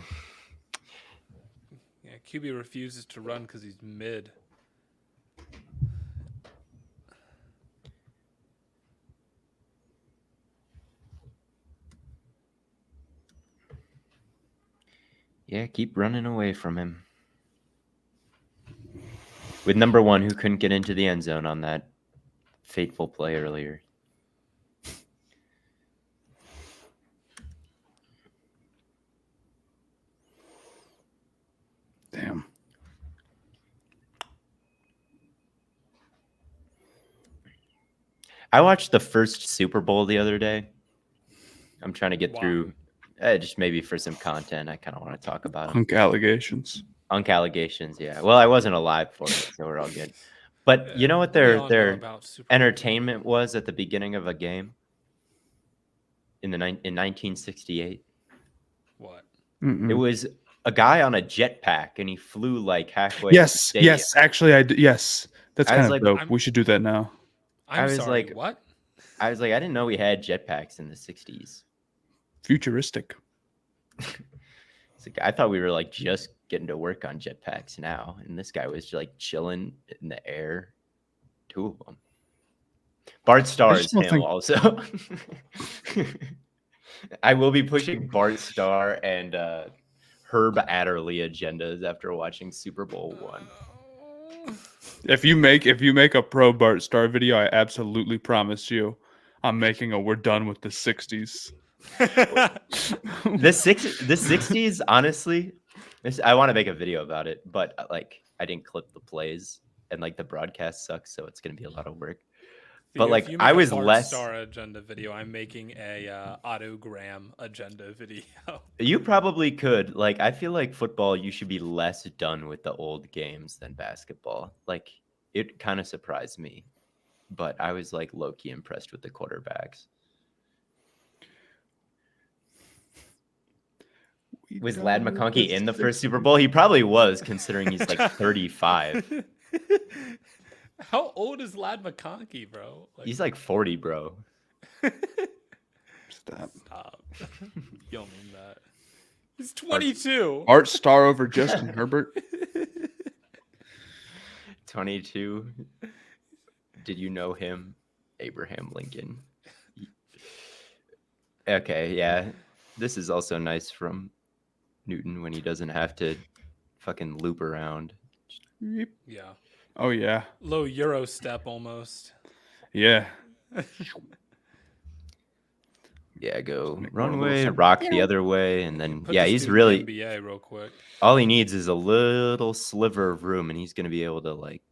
Yeah, QB refuses to run because he's mid. Yeah, keep running away from him. With number 1, who couldn't get into the end zone on that fateful play earlier. Damn. I watched the first Super Bowl the other day. I'm trying to get Wow. through, just maybe for some content. I kind of want to talk about them. Hunk allegations. Unk allegations, yeah. Well, I wasn't alive for it, so we're all good. But you know what We all know their about Super Bowl. entertainment was at the beginning of a game in 1968? What? Mm-mm. It was a guy on a jetpack, and he flew like halfway. Yes. to the stadium. Yes. Actually, I did. Yes. That's I kind was of like, dope. I'm- We should do that now. I'm was sorry. like- What? I was like, I didn't know we had jetpacks in the 60s. Futuristic. It's like, I thought we were like just getting to work on jetpacks now, and this guy was like chilling in the air. 2 of them. Bart Starr just is don't him think- also. I will be pushing Bart Starr and Herb Adderley agendas after watching Super Bowl 1. If you make a pro Bart Star video, I absolutely promise you, I'm making a "We're done with the '60s." The 60s, honestly, I want to make a video about it, but like I didn't clip the plays and like the broadcast sucks, so it's gonna be a lot of work. Theo, like, if you I make was a Bart less- Star agenda video, I'm making a autogram agenda video. You probably could. Like, I feel like football, you should be less done with the old games than basketball. Like, it kind of surprised me, but I was like low key impressed with the quarterbacks. Was Lad McConkey in the first Super Bowl? He probably was, considering he's like 35. How old is Lad McConkey, bro? He's like 40, bro. Stop. Stop. You don't mean that. He's 22. Art Star over Justin Herbert. 22. Did you know him? Abraham Lincoln. Okay, yeah. This is also nice from Newton when he doesn't have to fucking loop around. Yep. Yeah. Oh yeah. Low Euro step almost. Yeah. Yeah, go Make run more away, little rock the other way, and then Put yeah, this he's dude in really the NBA real quick. all he needs is a little sliver of room, and he's gonna be able to like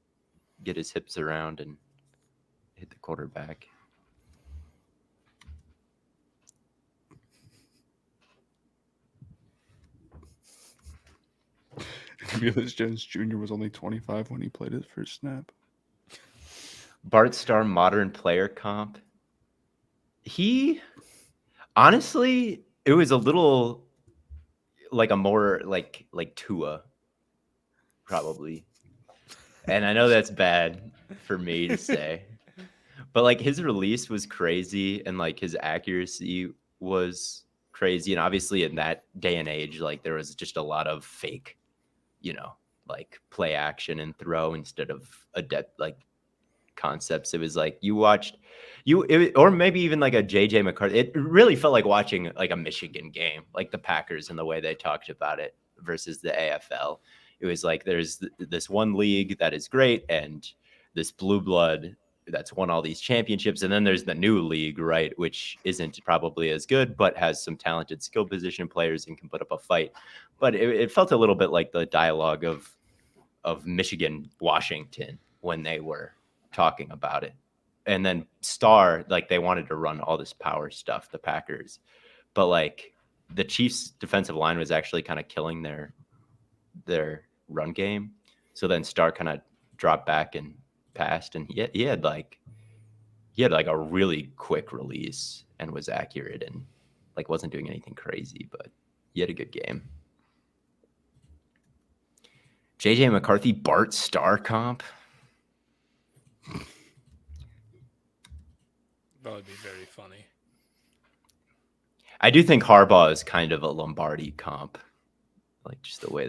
get his hips around and hit the quarterback. Cornelius Jones Jr. was only 25 when he played his first snap. Bart Starr modern player comp. He honestly, it was a little like a more like Tua, probably. And I know that's bad for me to say. But like his release was crazy and like his accuracy was crazy. And obviously in that day and age, like there was just a lot of fake, like play action and throw instead of like concepts. It was like you watched or maybe even like a JJ McCarthy. It really felt like watching like a Michigan game, like the Packers and the way they talked about it versus the AFL. It was like there's this one league that is great and this blue blood that's won all these championships, and then there's the new league, right, which isn't probably as good but has some talented skill position players and can put up a fight. But it felt a little bit like the dialogue of Michigan Washington when they were talking about it. And then Star, like they wanted to run all this power stuff, the Packers, but like the Chiefs defensive line was actually kind of killing their run game. So then Star kind of dropped back and passed, and he had like a really quick release and was accurate and like wasn't doing anything crazy, but he had a good game. JJ McCarthy, Bart Starr comp. That would be very funny. I do think Harbaugh is kind of a Lombardi comp, like just the way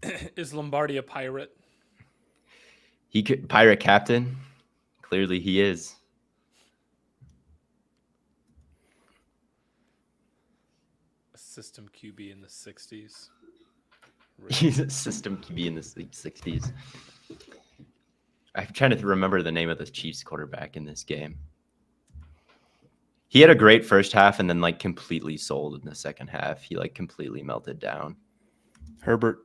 they. Is Lombardi a pirate? He could pirate captain. Clearly, he is. A system QB in the 60s. He's a system QB in the 60s. I'm trying to remember the name of the Chiefs quarterback in this game. He had a great first half and then like completely sold in the second half. He like completely melted down. Herbert.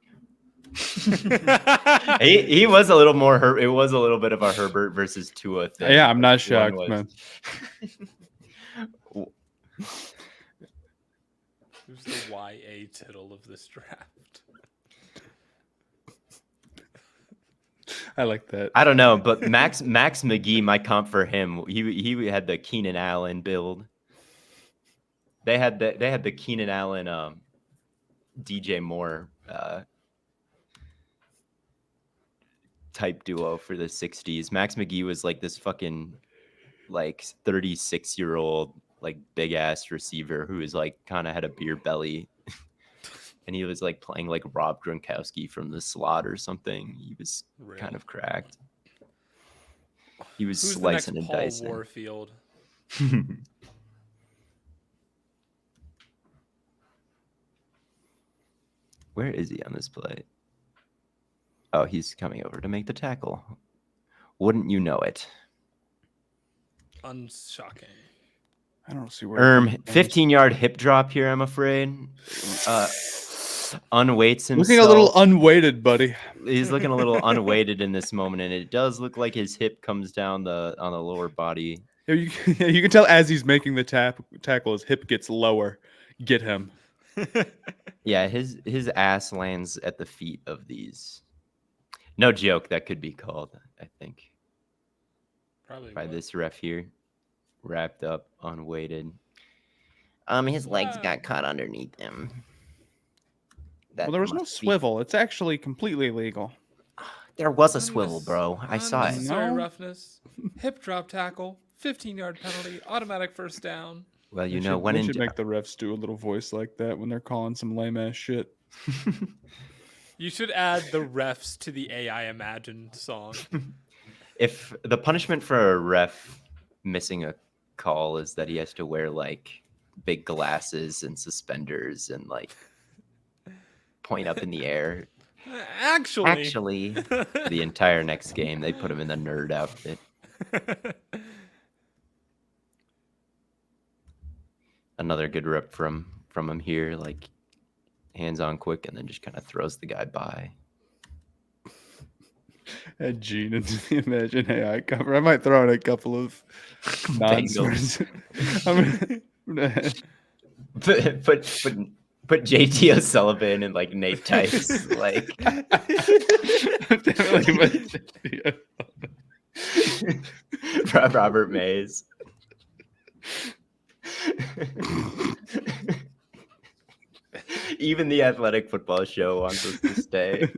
He was a little more it was a little bit of a Herbert versus Tua thing. Yeah, I'm not shocked, man. Who's the YA tittle of this draft? I like that. I don't know, but Max McGee, my comp for him, he had the Keenan Allen build. They had the Keenan Allen DJ Moore type duo for the 60s. Max McGee was like this fucking like 36-year-old like big ass receiver who was like kind of had a beer belly. And he was like playing like Rob Gronkowski from the slot or something. He was kind of cracked. He was Who's slicing the and next Paul dicing. Warfield? Where is he on this play? Oh, he's coming over to make the tackle. Wouldn't you know it? Unshocking. I don't see where. 15-yard hip drop here, I'm afraid. unweights himself. Looking a little unweighted, buddy. He's looking a little unweighted in this moment, and it does look like his hip comes down on the lower body. You can tell as he's making the tackle, his hip gets lower. Get him. Yeah, his ass lands at the feet of these. No joke, that could be called, I think. Probably By would. this ref here. Wrapped up, unweighted. His legs got caught underneath him. Well, there was no swivel. It's actually completely illegal. There was a swivel, bro. I saw it. Unnecessary No. roughness. Hip drop tackle. 15-yard penalty. Automatic first down. Well, you They know, should, when they in should make the refs do a little voice like that when they're calling some lame ass shit. You should add the refs to the AI Imagined song. if the punishment for a ref missing a call is that he has to wear like big glasses and suspenders and like point up in the air. Actually, The entire next game they put him in the nerd outfit. Another good rep from him here, like hands on quick, and then just kind of throws the guy by. Add Gene into the Imagine AI cover. I might throw in a couple of nonsense. I'm gonna Put JT O'Sullivan and like Nate Tice, like definitely Robert Mays. Even the Athletic Football Show wants us to stay.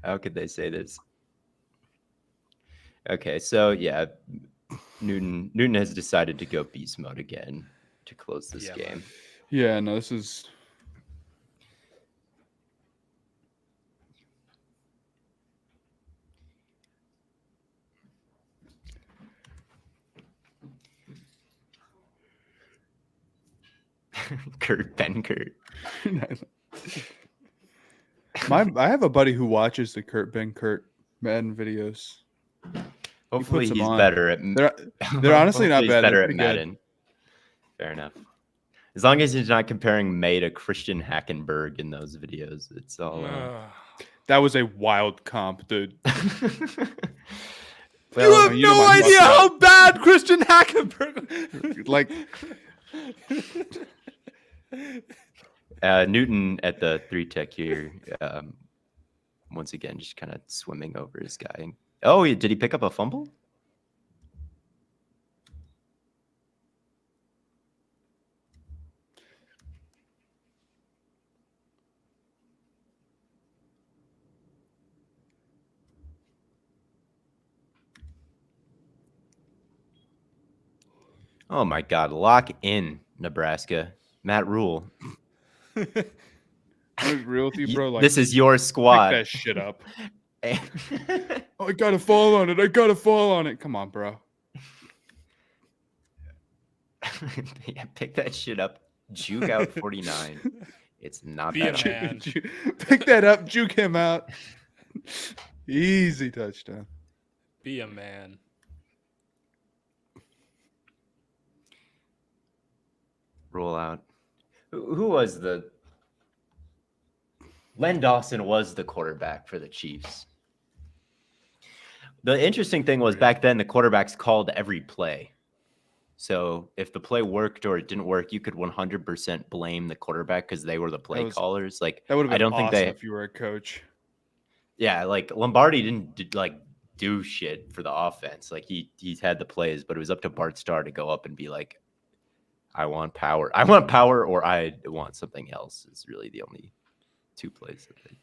How could they say this? Okay, so yeah, Newton has decided to go beast mode again to close this game. Yeah, no, this is Kurt Benkert. I have a buddy who watches the Kurt Benkert Madden videos. Hopefully them he's on. better at. They're honestly not Hopefully he's bad. better They're at pretty good. Madden. Fair enough. As long as he's not comparing May to Christian Hackenberg in those videos, it's all. That was a wild comp, dude. You have you know no my idea fuck how bad Christian Hackenberg. Like, Newton at the 3-tech here, once again, just kind of swimming over his guy. Oh, did he pick up a fumble? Oh my God! Lock in Nebraska, Matt Rule. I'm real with you, bro. Like, This is your pick squad. that shit up. Oh, I gotta fall on it. I gotta fall on it. Come on, bro. Yeah, pick that shit up. Juke out 49. It's not Be that a hard. man. Pick that up. Juke him out. Easy touchdown. Be a man. Roll out. Who was the? Len Dawson was the quarterback for the Chiefs. The interesting thing was back then the quarterbacks called every play. So if the play worked or it didn't work, you could 100% blame the quarterback because they were the play callers. Like That would have been I don't awesome think they. if you were a coach. Yeah, like Lombardi didn't do shit for the offense. Like he's had the plays, but it was up to Bart Starr to go up and be like, I want power, or I want something else. Is really the only two plays that they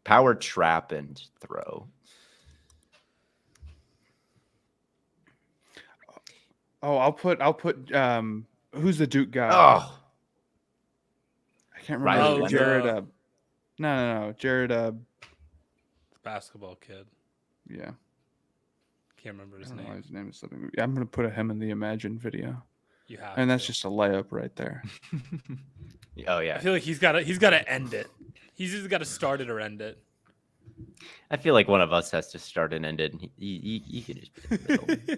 power, trap, and throw. Oh, I'll put who's the Duke guy? Oh, I can't remember. Riley Jared. Leonard. No. Jared. Basketball kid. Yeah. Can't remember I his don't know why name. his name is something. Yeah, I'm gonna put him in the Imagine video, You have. and that's to. just a layup right there. oh I yeah. feel like he's got to end it. He's either got to start it or end it. I feel like one of us has to start and end it. And he can just be in the middle.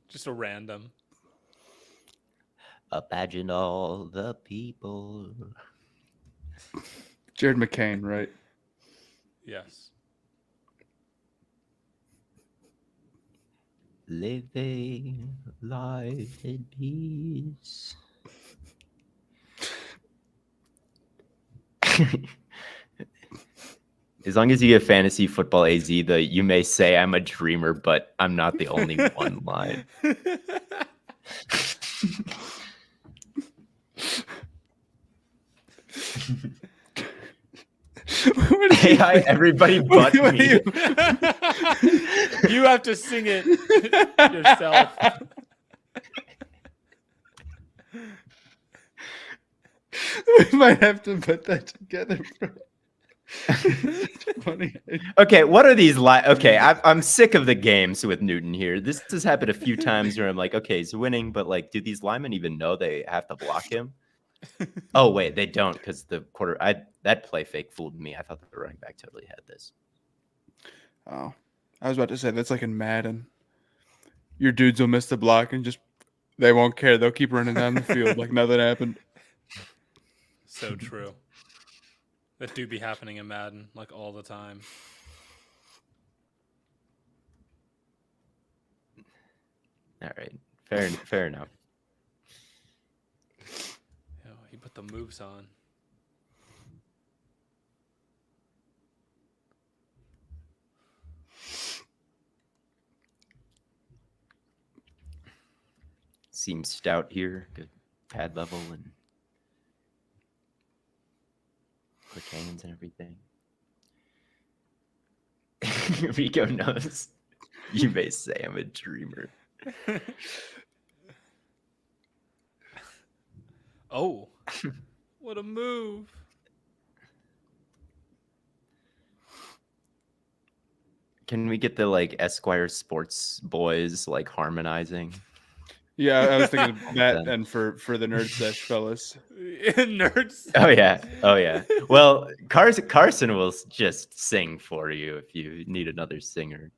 Just a random. Imagine all the people. Jared McCain, right? Yes. Living life in peace. As long as you get fantasy football AZ, you may say I'm a dreamer, but I'm not the only one line. AI, everybody but me. You have to sing it yourself. We might have to put that together, bro. Funny. Okay, what are these Okay, I'm sick of the games with Newton here. This has happened a few times where I'm like, okay, he's winning, but like, do these linemen even know they have to block him? Oh wait, they don't, because the that play fake fooled me. I thought the running back totally had this. Oh, I was about to say that's like in Madden. Your dudes will miss the block and just they won't care. They'll keep running down the field like nothing happened. So true. That do be happening in Madden like all the time. All right, fair enough. He put the moves on. Seems stout here. Good pad level and quick hands and everything. Rico knows. You may say I'm a dreamer. Oh, what a move. Can we get the like Esquire Sports boys like harmonizing? Yeah, I was thinking of that and for the nerd sesh fellas. Nerds. Oh yeah. Well, Carson will just sing for you if you need another singer.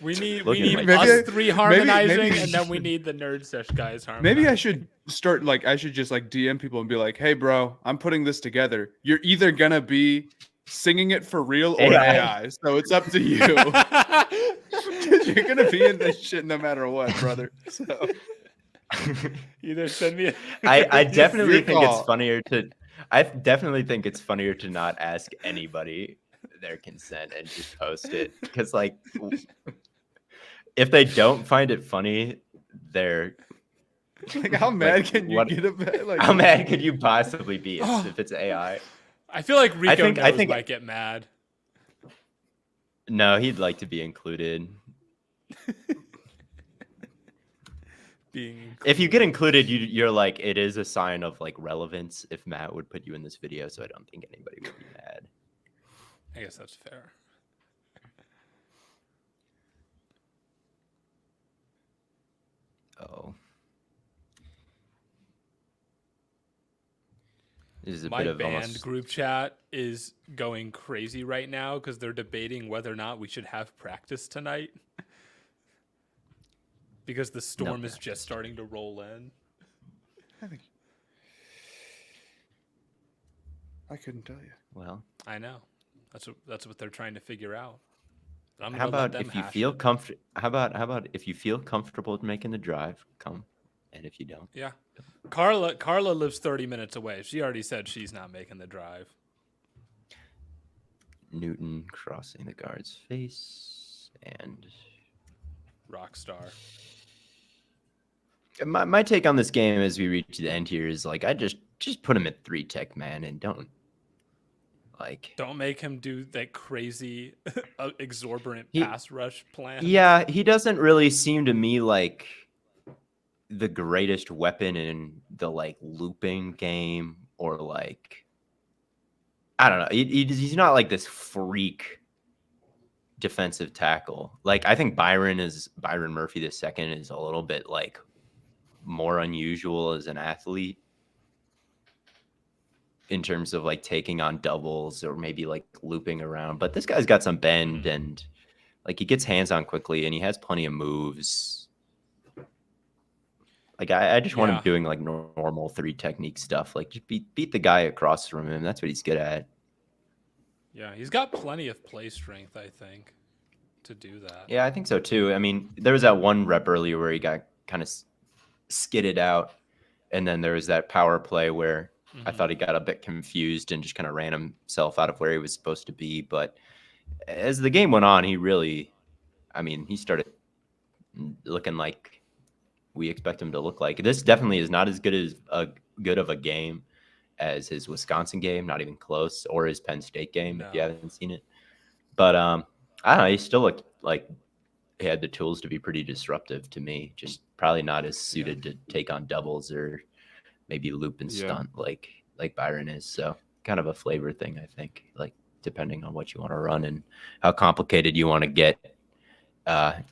We need Looking like- us three harmonizing, maybe- and then we need the nerd sesh guys harmonizing. Maybe I should start I should just DM people and be like, "Hey, bro, I'm putting this together. You're either gonna be singing it for real or AI, so it's up to you. 'Cause you're gonna be in this shit no matter what, brother." So Either send me. I definitely your think it's call. funnier to. I definitely think it's funnier to not ask anybody their consent and just post it, because like, if they don't find it funny, they're like, how mad can you what- get about it? Like, how mad could you possibly be if it's AI? I feel like Rico I think- might get mad. No, he'd like to be included. If you get included, you're like, it is a sign of like relevance if Matt would put you in this video, so I don't think anybody would be mad. I guess that's fair. Oh. This is a My bit of band almost... group chat is going crazy right now because they're debating whether or not we should have practice tonight. Because the storm is just starting to roll in. I couldn't tell you. Well, I know. That's what they're trying to figure out. But I'm how gonna let about them if you hash feel it. comfortable? How about if you feel comfortable with making the drive, come, and if you don't, Yeah. Carla lives 30 minutes away. She already said she's not making the drive. Newton crossing the guard's face, and Rockstar. my take on this game as we reach the end here is like, I just put him at 3 tech, man, and don't make him do that crazy exorbitant He- pass rush plan. Yeah, he doesn't really seem to me like the greatest weapon in the like looping game, or like, I don't know. He's not like this freak defensive tackle. Like, I think Byron Murphy II is a little bit like more unusual as an athlete in terms of like taking on doubles or maybe like looping around. But this guy's got some bend, and like he gets hands on quickly, and he has plenty of moves. Like I just want him Yeah. doing like normal 3 technique stuff. Like just beat the guy across from him. That's what he's good at. Yeah, he's got plenty of play strength, I think, to do that. Yeah, I think so too. I mean, there was that one rep earlier where he got kind of skidded out, and then there was that power play where I thought he got a bit confused and just kind of ran himself out of where he was supposed to be. But as the game went on, he really, I mean, he started looking like we expect him to look like. This definitely is not as good of a game as his Wisconsin game, not even close, or his Penn State game if you No. haven't seen it. But I don't know, he still looked like he had the tools to be pretty disruptive to me. Just probably not as suited to take on doubles or maybe loop and stunt like Byron is. So kind of a flavor thing, I think, like depending on what you want to run and how complicated you want to get. Yeah.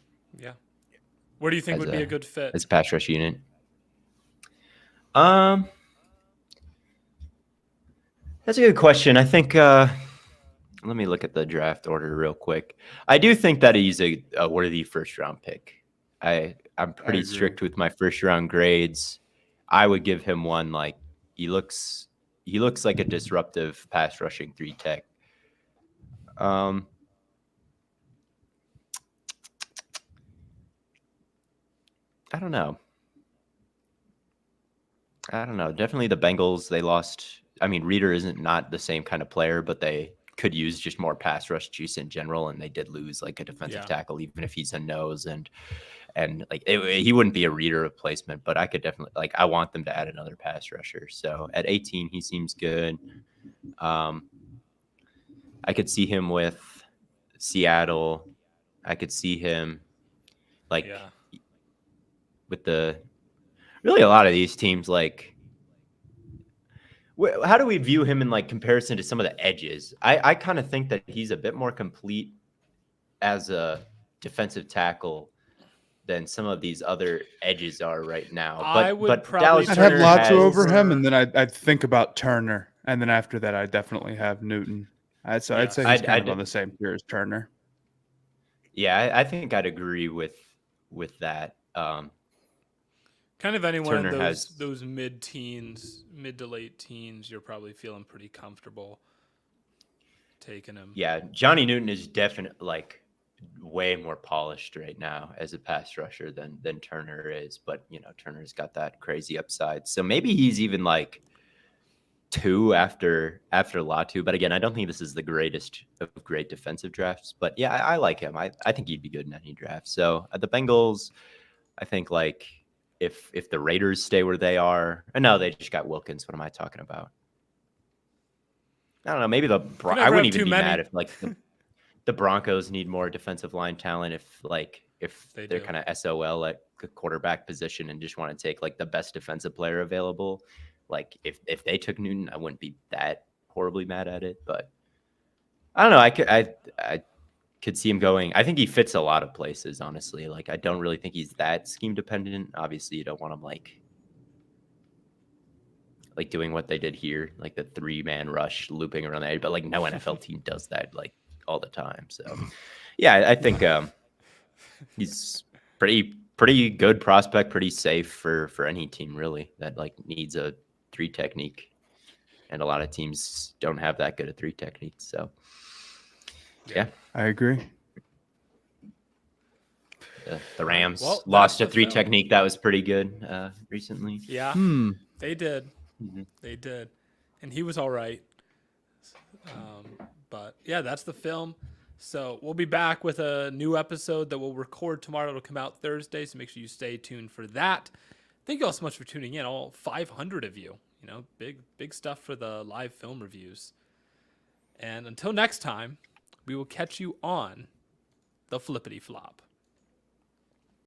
Where do you think would be a good fit? As pass rush unit. That's a good question. I think let me look at the draft order real quick. I do think that he's a worthy first round pick. I'm pretty strict with my first round grades. I would give him one. Like he looks like a disruptive pass rushing 3 tech. I don't know. Definitely the Bengals, they lost. I mean, Reader isn't not the same kind of player, but they could use just more pass rush juice in general, and they did lose like a defensive tackle, even if he's a nose, and like he wouldn't be a Reader replacement, but I could definitely I want them to add another pass rusher. So at 18, he seems good. I could see him with Seattle. I could see him with really a lot of these teams. Like, how do we view him in like comparison to some of the edges? I kind of think that he's a bit more complete as a defensive tackle than some of these other edges are right now. But probably I'd have Latu over him, and then I'd think about Turner, and then after that, I'd definitely have Newton. I'd say he's kind of on the same tier as Turner. Yeah, I think I'd agree with that. Kind of anyone Turner in has those mid to late teens, you're probably feeling pretty comfortable taking him. Yeah, Johnny Newton is definitely like way more polished right now as a pass rusher than Turner is, but Turner's got that crazy upside. So maybe he's even like 2 after Latu. But again, I don't think this is the greatest of great defensive drafts. But yeah, I like him. I think he'd be good in any draft. So at the Bengals, I think like if the Raiders stay where they are, and no, they just got Wilkins. What am I talking about? I don't know. Maybe I wouldn't even be mad if like the Broncos need more defensive line talent. If they're kind of SOL at the quarterback position and just want to take like the best defensive player available, like if they took Newton, I wouldn't be that horribly mad at it. But I don't know. I could see him going. I think he fits a lot of places, honestly. Like I don't really think he's that scheme dependent. Obviously, you don't want him like doing what they did here, like the 3-man rush looping around the edge, but like no NFL team does that like all the time. So yeah, I think he's pretty good prospect, pretty safe for any team really that like needs a 3 technique, and a lot of teams don't have that good a 3 technique. So yeah, I agree. The Rams lost a 3 technique that was pretty good recently. Yeah, they did. They did, and he was all right. But yeah, that's the film. So we'll be back with a new episode that we'll record tomorrow. It'll come out Thursday, so make sure you stay tuned for that. Thank you all so much for tuning in, all 500 of you. Big stuff for the live film reviews. And until next time, we will catch you on the flippity flop.